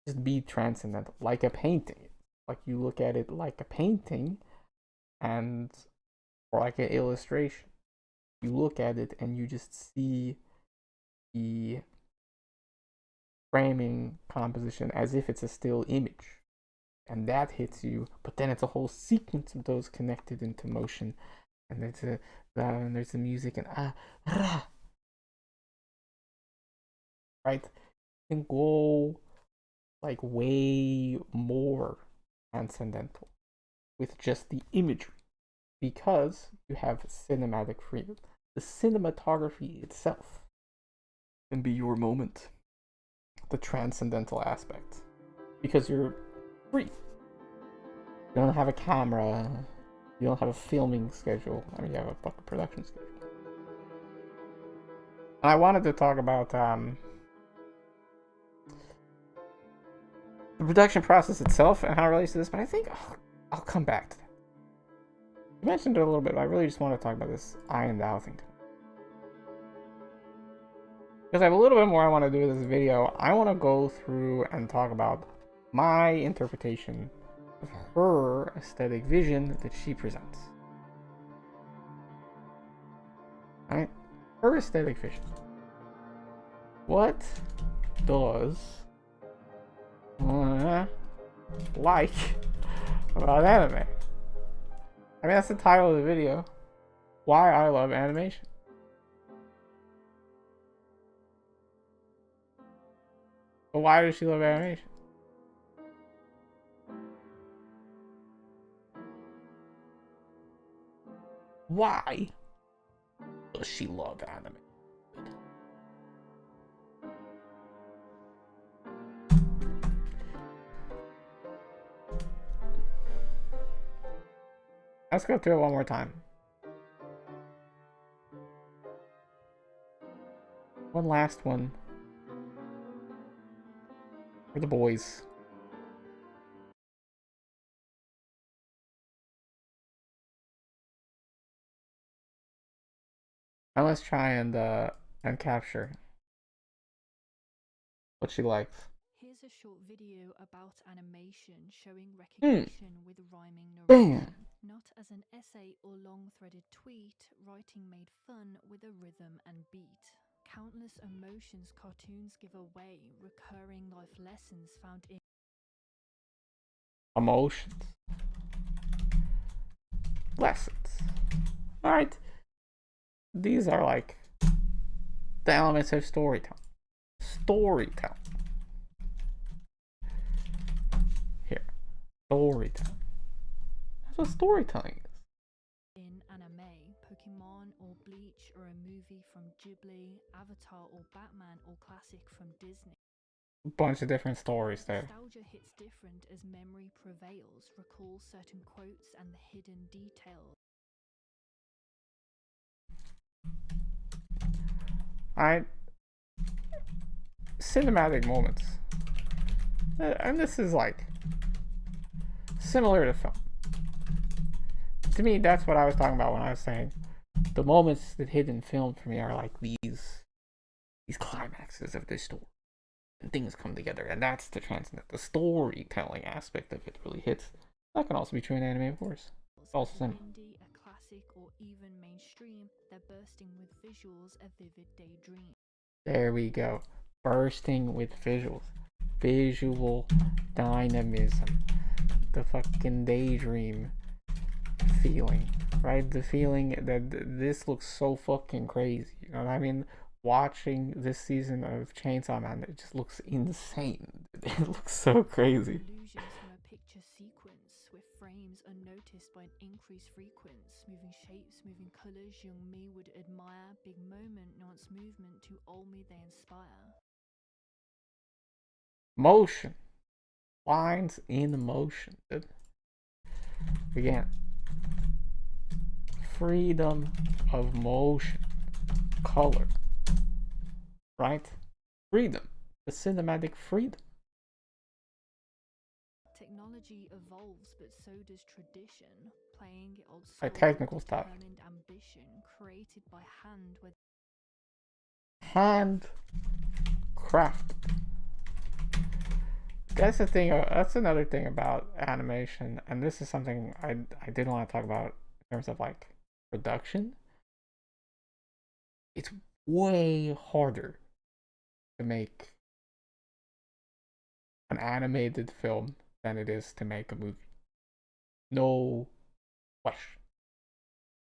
just be transcendental, like a painting. Like you look at it like a painting, and or like an illustration. You look at it and you just see the framing composition as if it's a still image, and that hits you. But then it's a whole sequence of those connected into motion, and there's the music and right. You can go like way more transcendental with just the imagery, because you have cinematic freedom. The cinematography itself can be your moment, the transcendental aspect, because you're free. You don't have a camera, you don't have a filming schedule. I mean, you have a fucking production schedule. And I wanted to talk about the production process itself and how it relates to this, but I think I'll come back to that. You mentioned it a little bit, but I really just want to talk about this I and thou thing. Because I have a little bit more I want to do with this video. I want to go through and talk about my interpretation of her aesthetic vision that she presents. Right? Her aesthetic vision. What does like about anime? I mean, that's the title of the video. Why I love animation. But why does she love animation? Why does she love anime? Let's go through it one more time. One last one. For the boys. And let's try and capture what she likes. Here's a short video about animation showing recognition with rhyming narration. Not as an essay or long-threaded tweet, writing made fun with a rhythm and beat. Countless emotions cartoons give away, recurring life lessons found in Emotions. Lessons. Alright. These are like the elements of storytelling. Storytelling. Here. Storytelling. That's what storytelling is. in anime, Pokemon or Bleach or a movie from Ghibli, Avatar or Batman or classic from Disney. A bunch of different stories there. Nostalgia hits different as memory prevails, recall certain quotes and the hidden details. Alright. Cinematic moments. And this is like similar to film. To me, that's what I was talking about when I was saying the moments that hit in film for me are like these climaxes of this story. And things come together, and that's the transcendent, the storytelling aspect of it really hits. That can also be true in anime, of course. It's also cinema. Indie, a classic, or even mainstream, they're bursting with visuals, a vivid daydream. There we go. Bursting with visuals. Visual dynamism. The fucking daydream feeling. Right? The feeling that this looks so fucking crazy. You know what I mean? Watching this season of Chainsaw Man, it just looks insane. It looks so crazy. Illusions from a picture sequence, swift frames unnoticed by an increased frequency, moving shapes, moving colors, young me would admire, big moment, nuanced movement, to old me they inspire. Motion. Lines in motion. Again. Freedom of motion. Color. Right? Freedom. The cinematic freedom. Technology evolves, but so does tradition. Playing it old school, Like technical stuff. determined ambition, created by hand with Hand craft. That's the thing. That's another thing about animation, and this is something I did want to talk about in terms of like production. It's way harder to make an animated film than it is to make a movie. No question.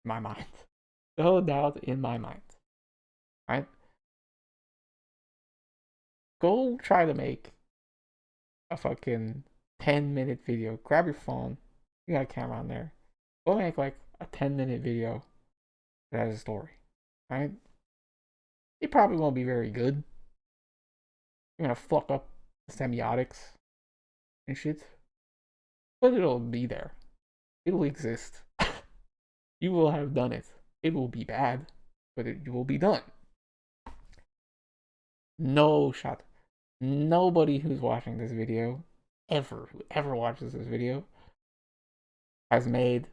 In my mind. No doubt in my mind. Right? Go try to make a fucking 10-minute video. Grab your phone. You got a camera on there. Go make like a 10-minute video that has a story. Right? It probably won't be very good. You're gonna fuck up the semiotics and shit. But it'll be there. It'll exist. You will have done it. It will be bad, but it will be done. No shot. Nobody who's watching this video, whoever watches this video, has made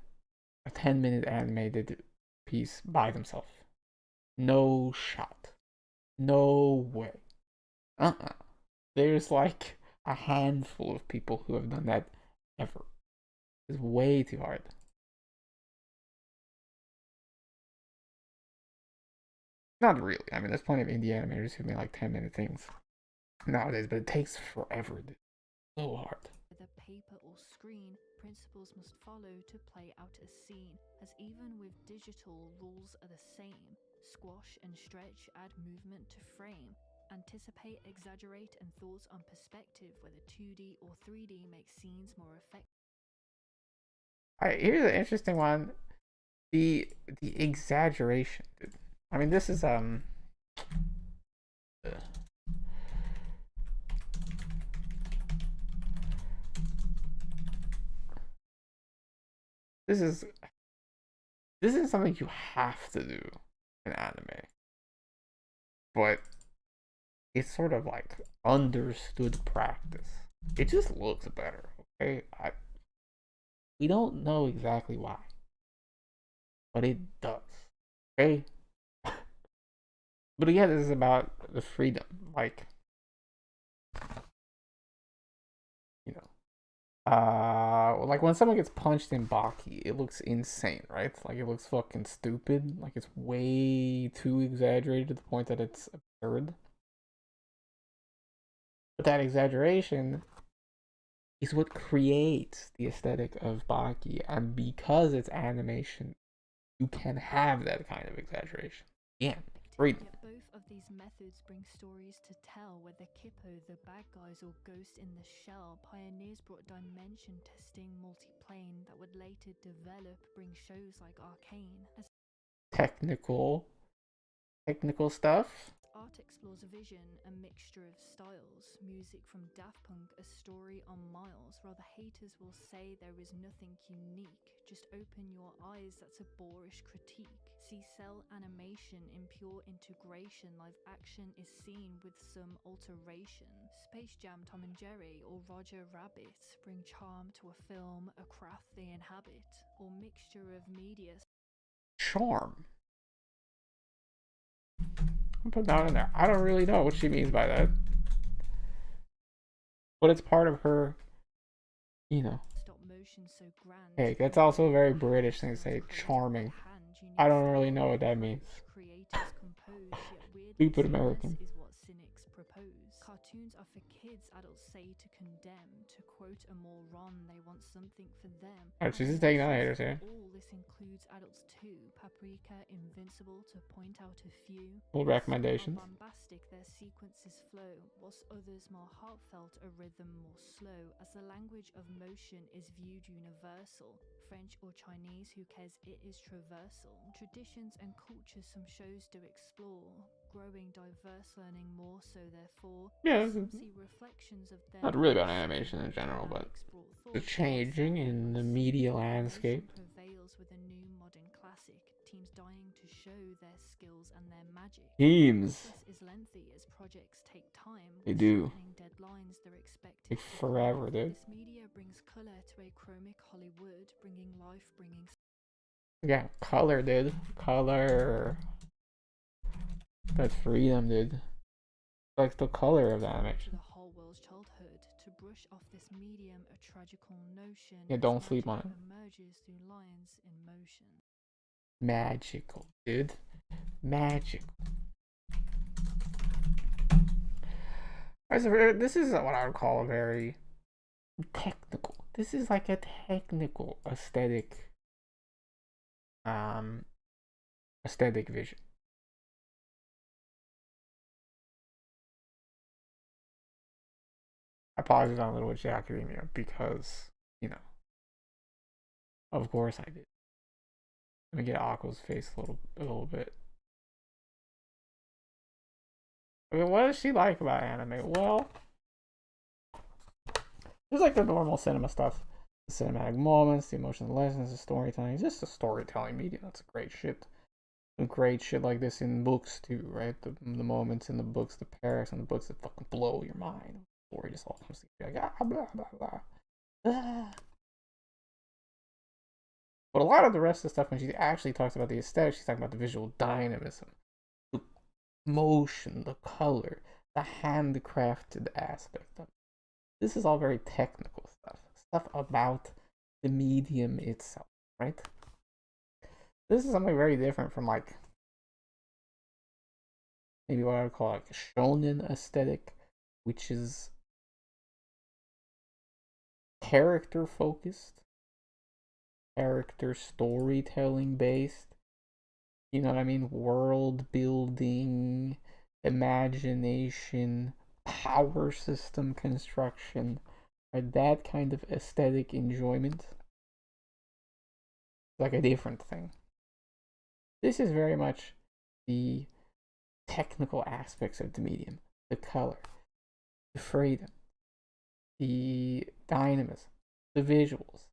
a 10-minute animated piece by themselves. No shot. No way. There's like a handful of people who have done that ever. It's way too hard. Not really. I mean, there's plenty of indie animators who make like 10-minute things nowadays, but it takes forever. Dude. So hard. Whether paper or screen, principles must follow to play out a scene, as even with digital, rules are the same. Squash and stretch add movement to frame. Anticipate, exaggerate, and thoughts on perspective, whether 2D or 3D makes scenes more effective. Alright, here's an interesting one. The exaggeration, dude. I mean, this is this is something you have to do in anime, but it's sort of like understood practice. It just looks better, okay? We don't know exactly why, but it does, okay? But again, this is about the freedom, like, you know, like when someone gets punched in Baki, it looks insane, right? Like it looks fucking stupid, like it's way too exaggerated to the point that it's absurd. But that exaggeration is what creates the aesthetic of Baki, and because it's animation, you can have that kind of exaggeration. Yeah, freedom. Yet both of these methods bring stories to tell, whether Kippo, the bad guys, or Ghost in the Shell. Pioneers brought dimension testing multiplane that would later develop, bring shows like Arcane. As Technical stuff. art explores vision, a mixture of styles. Music from Daft Punk, a story on miles. While the haters will say there is nothing unique, just open your eyes, that's a boorish critique. See cell animation in pure integration, live action is seen with some alteration. Space Jam, Tom and Jerry, or Roger Rabbit bring charm to a film, a craft they inhabit, or mixture of media. Charm. I'll put that in there. I don't really know what she means by that, but it's part of her, you know. Stop motion so grand. Hey, that's also a very British thing to say, charming. I don't really know what that means. Stupid American. Is what cynics propose. Cartoons are for kids, adults say to condemn. To quote a moron, they want something for them. Alright, she's just taking on haters here. All this includes adults too. Paprika, Invincible, to point out a few. Full recommendations. Bombastic, their sequences flow, whilst others more heartfelt, a rhythm more slow. As the language of motion is viewed universal, French or Chinese, who cares, it is traversal. Traditions and cultures some shows do explore, growing diverse, learning more, so therefore Yeah, see reflections of them. not really about animation in general, but the changing in the media landscape. Prevails with a new modern classic, teams dying to show their skills and their magic. Teams. This is lengthy as projects take time. They do. Deadlines they're expected. Take forever, dude. This media brings color to a chromic Hollywood, bringing life, bringing. Yeah, color, dude. Color. That's freedom, dude. Like the color of the animation. The whole world's childhood. To brush off this medium, a tragical notion. Yeah, don't sleep on it. Emerges through lines in motion. Magical, dude. Magical. This is what I would call a very technical. This is like a technical aesthetic vision. I paused on Little Witch Academia because, you know, of course I did. Let me get Aqua's face a little bit. I mean, what does she like about anime? Well, there's like the normal cinema stuff. The cinematic moments, the emotional lessons, the storytelling. It's just a storytelling medium. That's great shit. Great shit like this in books too, right? The moments in the books, the paragraphs in the books that fucking blow your mind. The story just all comes together. Like, blah, blah, blah. Ah. But a lot of the rest of the stuff, when she actually talks about the aesthetic, she's talking about the visual dynamism, the motion, the color, the handcrafted aspect of it. This is all very technical stuff. Stuff about the medium itself, right? This is something very different from like maybe what I would call like shonen aesthetic, which is character focused, character storytelling based. You know what I mean? World building, imagination, power system construction, right? That kind of aesthetic enjoyment. Like a different thing. This is very much the technical aspects of the medium, the color, the freedom, the dynamism, the visuals.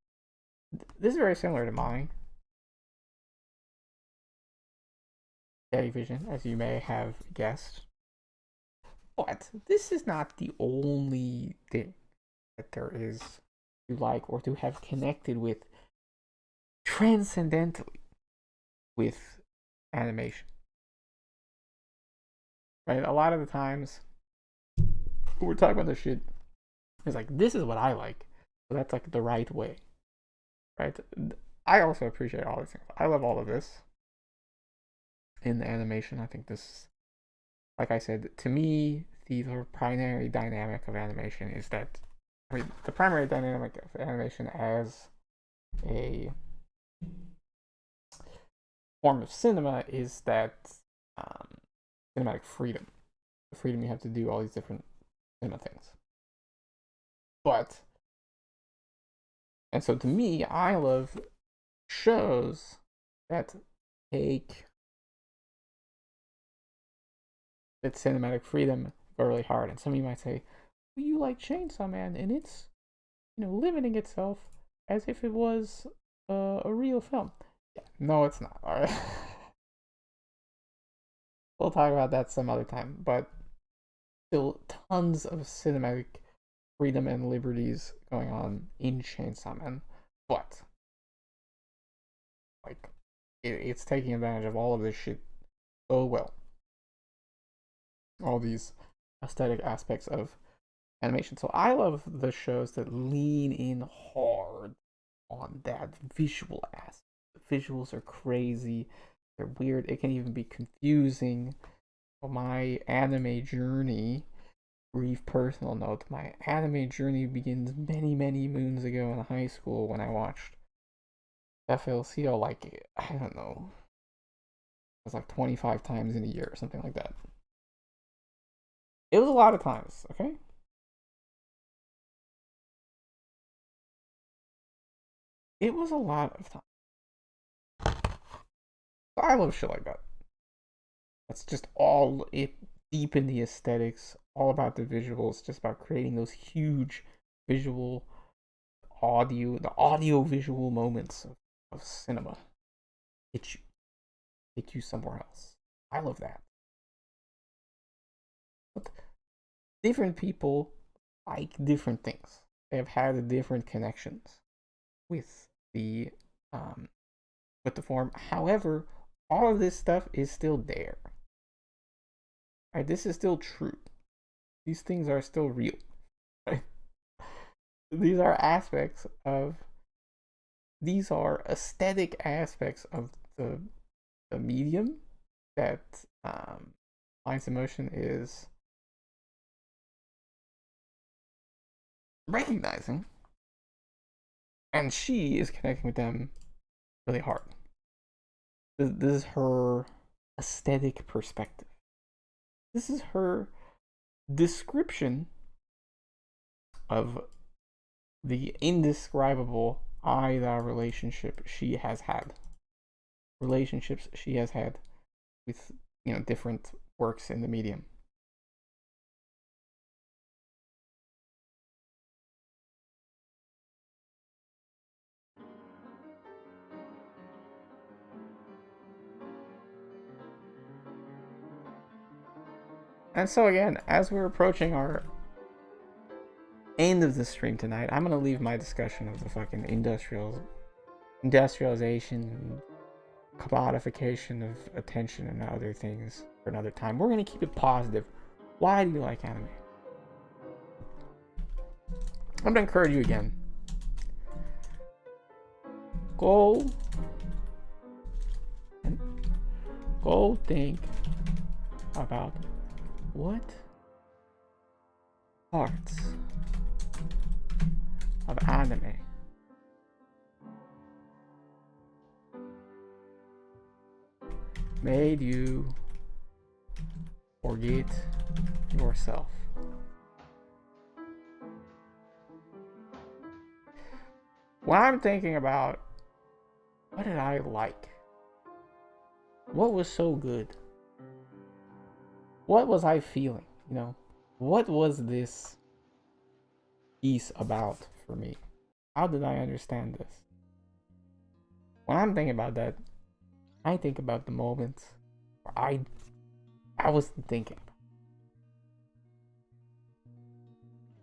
This is very similar to mine. Television, as you may have guessed. But this is not the only thing that there is to like or to have connected with transcendentally with animation. Right? A lot of the times when we're talking about this shit, it's like, this is what I like. So that's like the right way. Right? I also appreciate all these things. I love all of this in the animation. I think this, like I said, to me, the primary dynamic of animation is that, I mean, the primary dynamic of animation as a form of cinema is that cinematic freedom. The freedom you have to do all these different cinema things. And so to me, I love shows that take that cinematic freedom go really hard. And some of you might say, well, you like Chainsaw Man, and it's, limiting itself as if it was a real film. Yeah, no, it's not. All right. We'll talk about that some other time, but still tons of cinematic freedom and liberties going on in Chainsaw Man. But like it's taking advantage of all of this shit so well. All these aesthetic aspects of animation. So I love the shows that lean in hard on that visual aspect. The visuals are crazy. They're weird. It can even be confusing. My anime journey, brief personal note, my anime journey begins many, many moons ago in high school when I watched FLCL, like, I don't know, it was like 25 times in a year or something like that. It was a lot of times, okay? It was a lot of time. I love shit like that. That's just all it, deep in the aesthetics, all about the visuals, just about creating those huge visual the audio visual moments of cinema. Take you somewhere else. I love that. But different people like different things. They have had different connections with the form. However, all of this stuff is still there. Right? This is still true. These things are still real. Right? These are aesthetic aspects of the medium that Lines in Motion is recognizing, and she is connecting with them really hard. This is her aesthetic perspective. This is her description of the indescribable I-thou relationship she has had. Relationships she has had with, different works in the medium. And so again, as we're approaching our end of the stream tonight, I'm gonna leave my discussion of the fucking industrialization, commodification of attention and other things for another time. We're gonna keep it positive. Why do you like anime? I'm gonna encourage you again. Go and go think about what parts of anime made you forget yourself. When I'm thinking about what did I like? What was so good? What was I feeling? You know, what was this piece about for me? How did I understand this? When I'm thinking about that, I think about the moments where I wasn't thinking.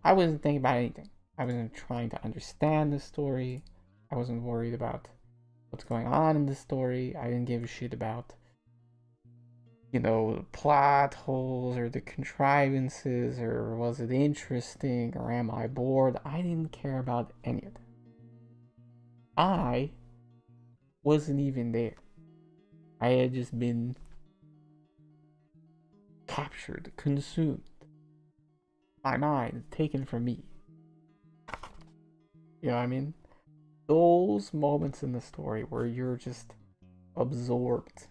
I wasn't thinking about anything. I wasn't trying to understand the story. I wasn't worried about what's going on in the story. I didn't give a shit about, you know, plot holes or the contrivances, or was it interesting, or am I bored? I didn't care about any of that. I wasn't even there. I had just been captured, consumed. My mind taken from me. You know what I mean? Those moments in the story where you're just absorbed.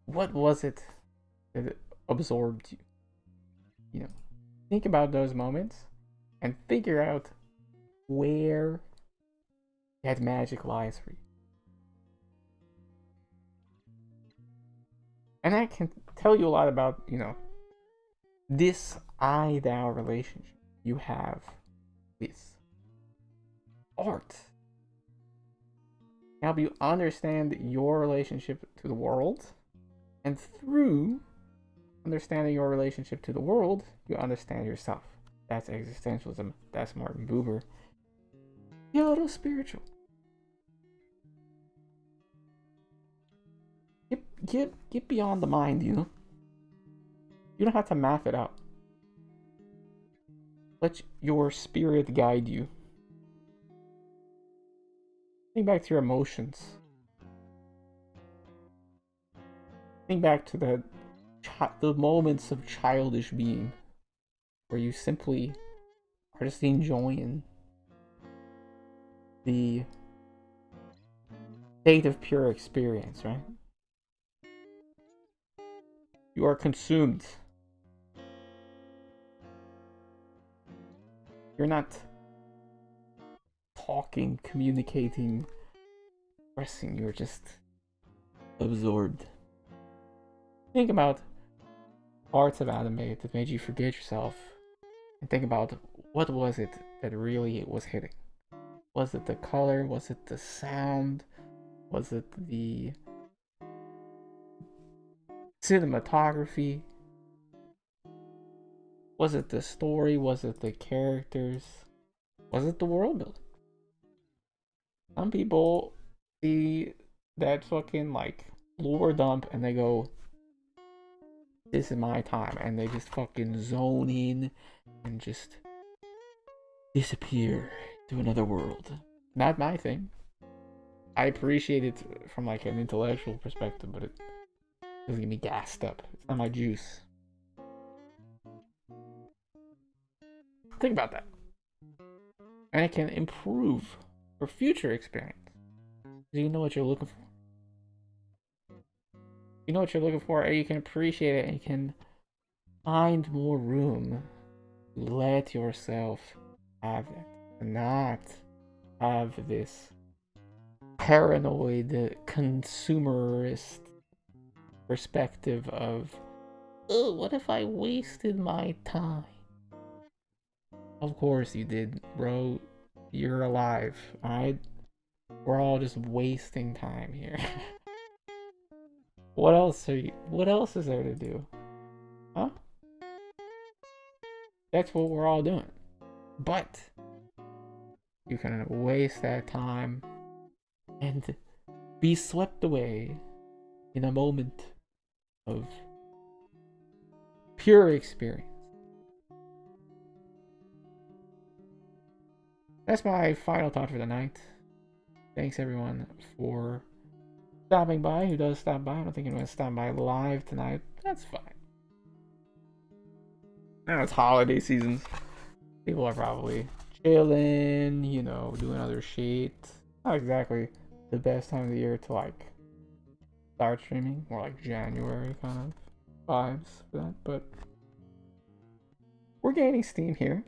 What was it that absorbed you? You know, think about those moments and figure out where that magic lies for you. And that can tell you a lot about, you know, this I-thou relationship you have with art. Help you understand your relationship to the world, and through understanding your relationship to the world, you understand yourself. That's existentialism. That's Martin Buber. Get a little spiritual. Get beyond the mind, you know? You don't have to math it out. Let your spirit guide you. Think back to your emotions. Think back to the moments of childish being where you simply are just enjoying the state of pure experience, right? You are consumed. You're not talking, communicating, expressing. You're just absorbed. Think about parts of anime that made you forget yourself, and think about what was it that really was hitting. Was it the color? Was it the sound? Was it the cinematography? Was it the story? Was it the characters? Was it the world building? Some people see that fucking like lore dump and they go, this is my time, and they just fucking zone in and just disappear to another world. Not my thing. I appreciate it from like an intellectual perspective, but it doesn't get me gassed up. It's not my juice. Think about that. And it can improve your future experience. You know what you're looking for. You know what you're looking for, and you can appreciate it, and you can find more room. Let yourself have it. And not have this paranoid consumerist perspective of, oh, what if I wasted my time? Of course you did, bro. You're alive, alright? We're all just wasting time here. What else is there to do? Huh? That's what we're all doing. But you can waste that time and be swept away in a moment of pure experience. That's my final thought for the night. thanks everyone for stopping by. Who does stop by? I don't think anyone's stopping by live tonight. That's fine. Now it's holiday seasons. People are probably chilling, you know, doing other shit. Not exactly the best time of the year to like start streaming. More like January kind of vibes for that. But we're gaining steam here.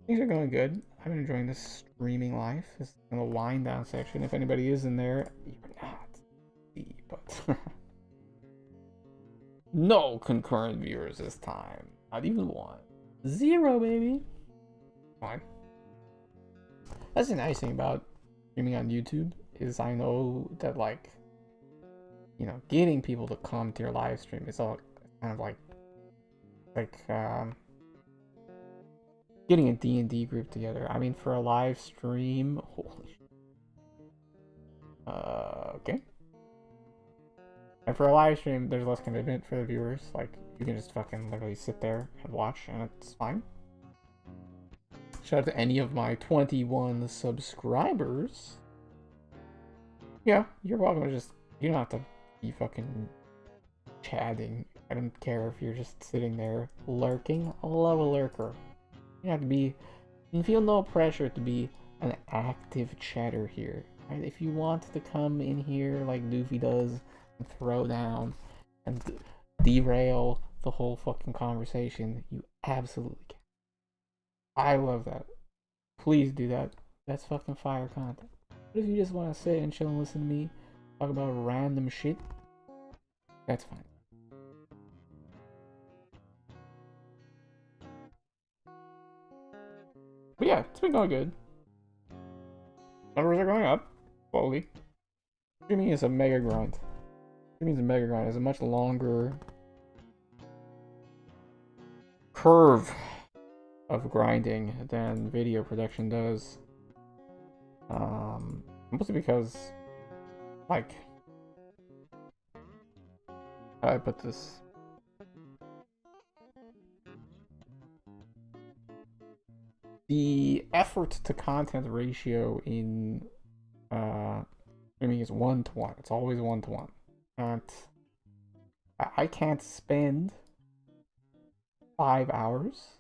Things are going good. I've been enjoying this streaming life. This is in the wind down section. If anybody is in there, you're not. But no concurrent viewers this time. Not even one. 0, baby. Fine. That's the nice thing about streaming on YouTube is I know that, like, you know, getting people to come to your live stream is all kind of like getting a D&D group together. I mean, for a live stream, holy shit. Okay. And for a live stream, there's less commitment for the viewers. Like, you can just fucking literally sit there and watch, and it's fine. Shout out to any of my 21 subscribers. Yeah, you're welcome to just... You don't have to be fucking chatting. I don't care if you're just sitting there lurking. I love a lurker. You have to be... You feel no pressure to be an active chatter here. Right? If you want to come in here like Doofy does and throw down and derail the whole fucking conversation, you absolutely can. I love that. Please do that. That's fucking fire content. But if you just want to sit and chill and listen to me talk about random shit, that's fine. But yeah, it's been going good. Numbers are going up slowly. Streaming is a mega grind. Streaming is a mega grind. It's a much longer curve of grinding than video production does. Mostly because, like, how do I put this? The effort to content ratio in streaming is 1-to-1. It's always 1-to-1. And I can't spend 5 hours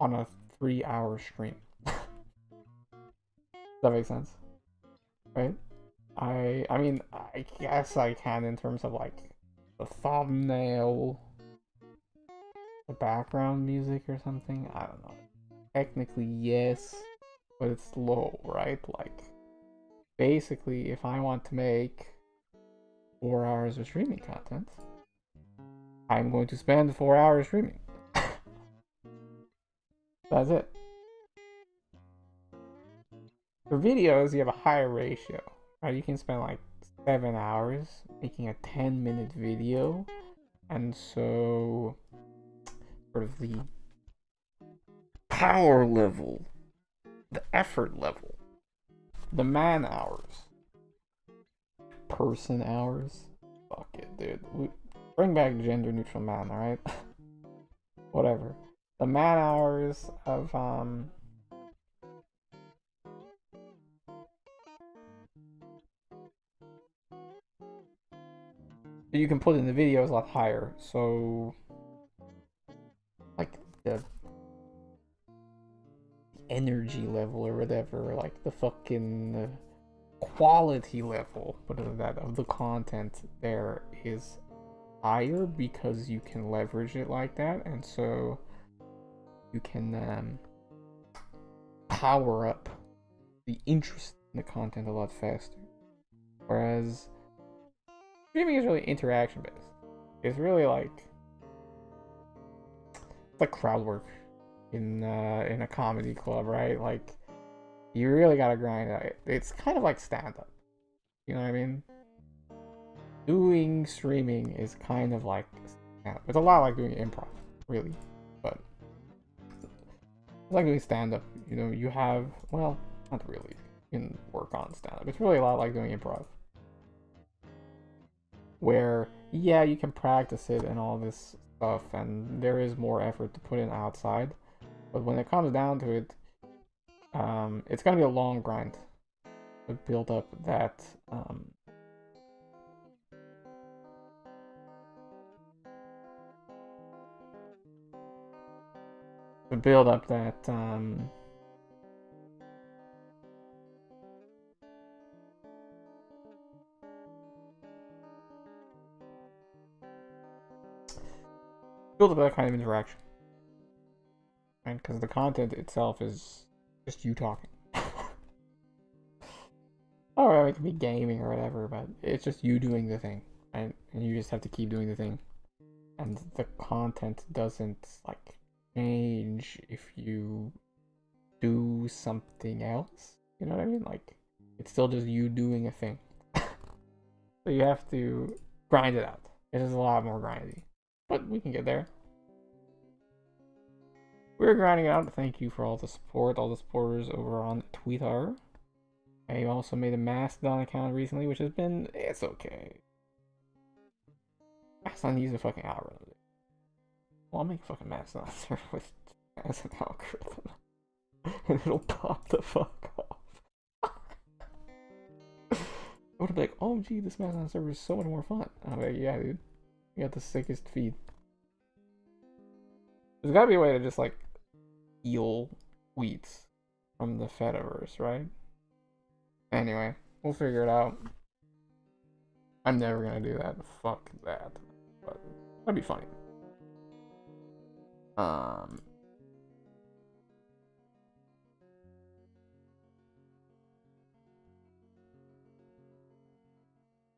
on a 3-hour stream. Does that make sense? Right? I mean, I guess I can in terms of like the thumbnail, the background music or something. I don't know. Technically, yes, but it's low, right? Like, basically, if I want to make 4 hours of streaming content, I'm going to spend 4 hours streaming. That's it. For videos, you have a higher ratio, right? You can spend like 7 hours making a 10-minute video, and so sort of the power level, the effort level, the man hours, person hours. Fuck it, dude. Bring back gender neutral man, alright? Whatever. The man hours of you can put in the video is a lot higher, so like the energy level or whatever, like the fucking quality level, but of that of the content there is higher because you can leverage it like that, and so you can power up the interest in the content a lot faster. Whereas streaming is really interaction based. It's really like it's like crowd work in a comedy club, right? Like you really gotta grind it. It's kind of like stand up. You know what I mean? Doing streaming is kind of like stand up. It's a lot like doing improv, really, but it's like doing stand up. You know, you have, well, not really. You can work on stand up. It's really a lot like doing improv, where yeah, you can practice it and all this stuff, and there is more effort to put in outside, but when it comes down to it, it's gonna be a long grind. to build up that to build up that kind of interaction, right? Because the content itself is just you talking. Or it could be gaming or whatever, but it's just you doing the thing, right? And you just have to keep doing the thing, and the content doesn't like change if you do something else. You know what I mean? Like, it's still just you doing a thing. So you have to grind it out. It is a lot more grindy, but we can get there. We're grinding it out. Thank you for all the support, all the supporters over on Twitter. I also made a Mastodon account recently, which has been, it's okay. Mastodon needs a fucking algorithm. Well, I'll make a fucking Mastodon server with as an algorithm, and it'll pop the fuck off. I would be like, oh gee, this Mastodon server is so much more fun. I'm like, yeah, dude, you got the sickest feed. There's gotta be a way to just like steal tweets from the Fediverse, right? Anyway, we'll figure it out. I'm never gonna do that. Fuck that. But that'd be funny.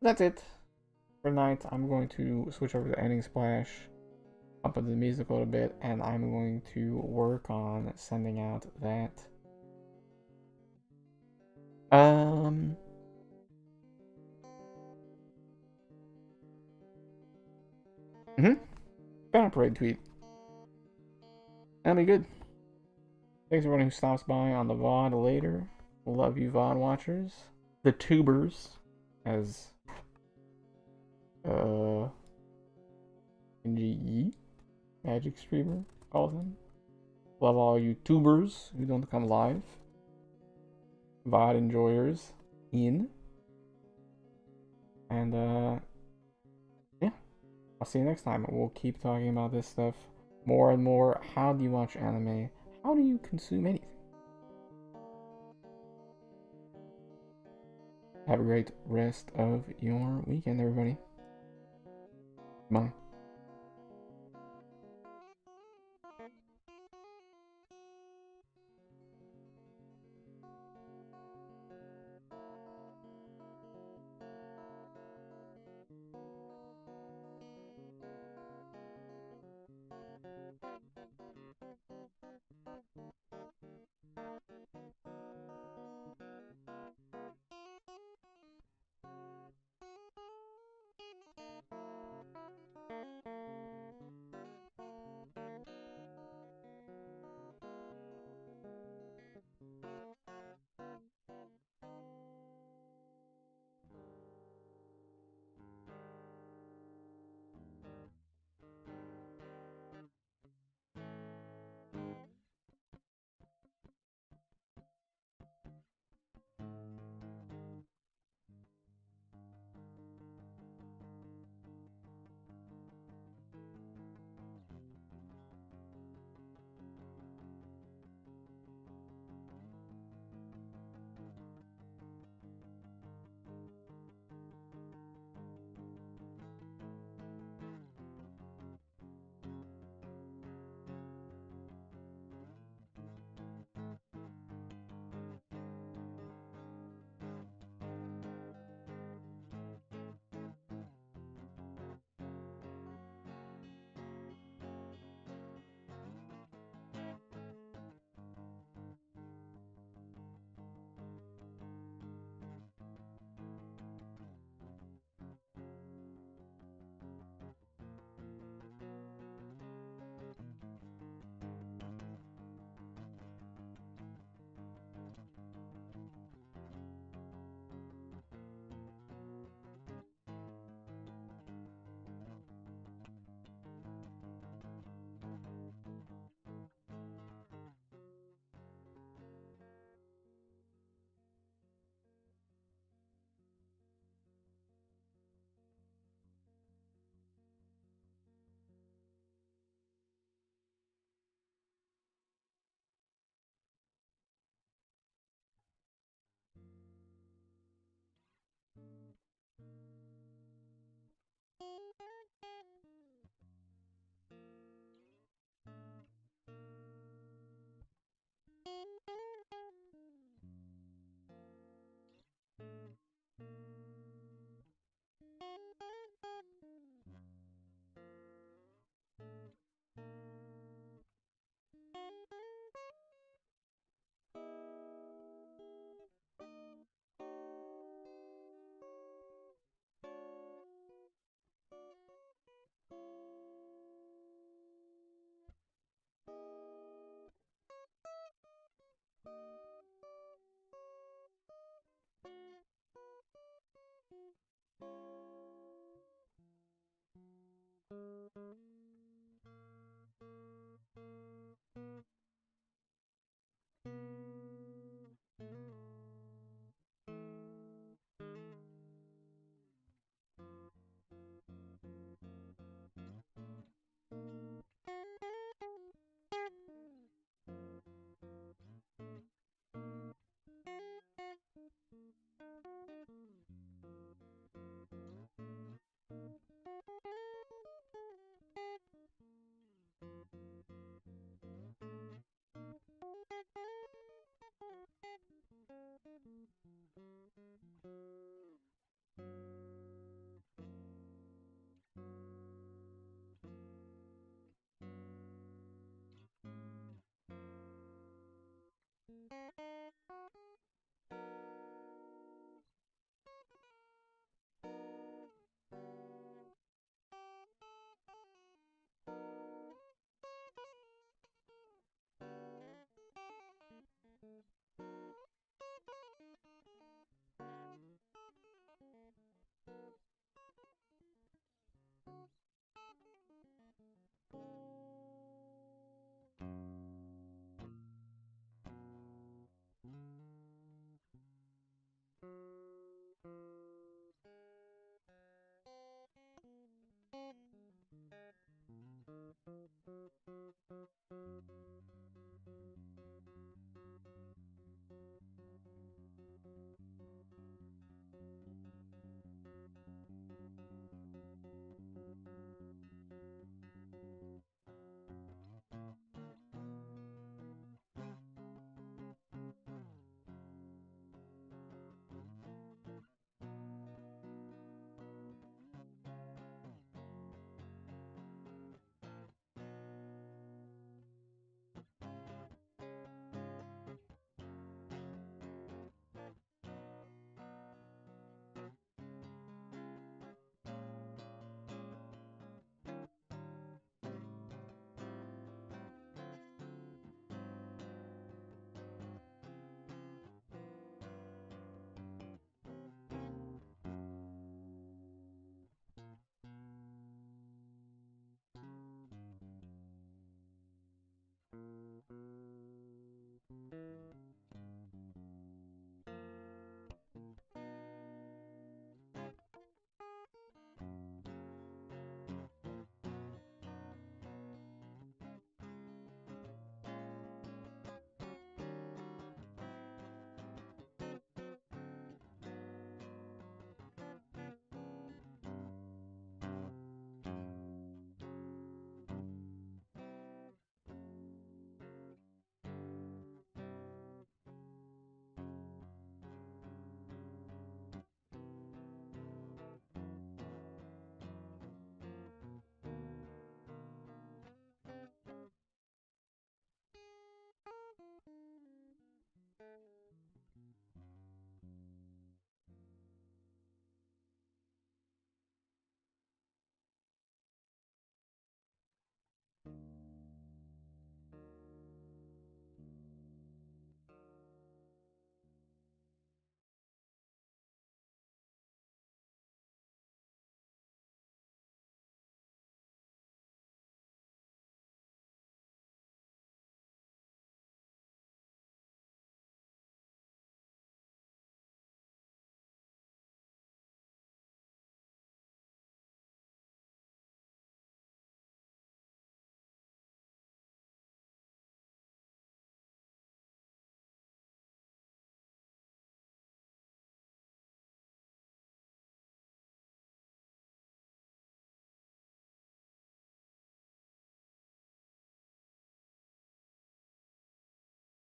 That's it for tonight. I'm going to switch over to Ending Splash, up the music a little bit, and I'm going to work on sending out that banner parade tweet. That'll be good. Thanks everyone who stops by on the VOD later. Love you, VOD watchers. The tubers, as NGE, Magic Streamer calls them. Love all you tubers who don't come live. VOD enjoyers in. And yeah, I'll see you next time. We'll keep talking about this stuff more and more. How do you watch anime? How do you consume anything? Have a great rest of your weekend, everybody. Bye.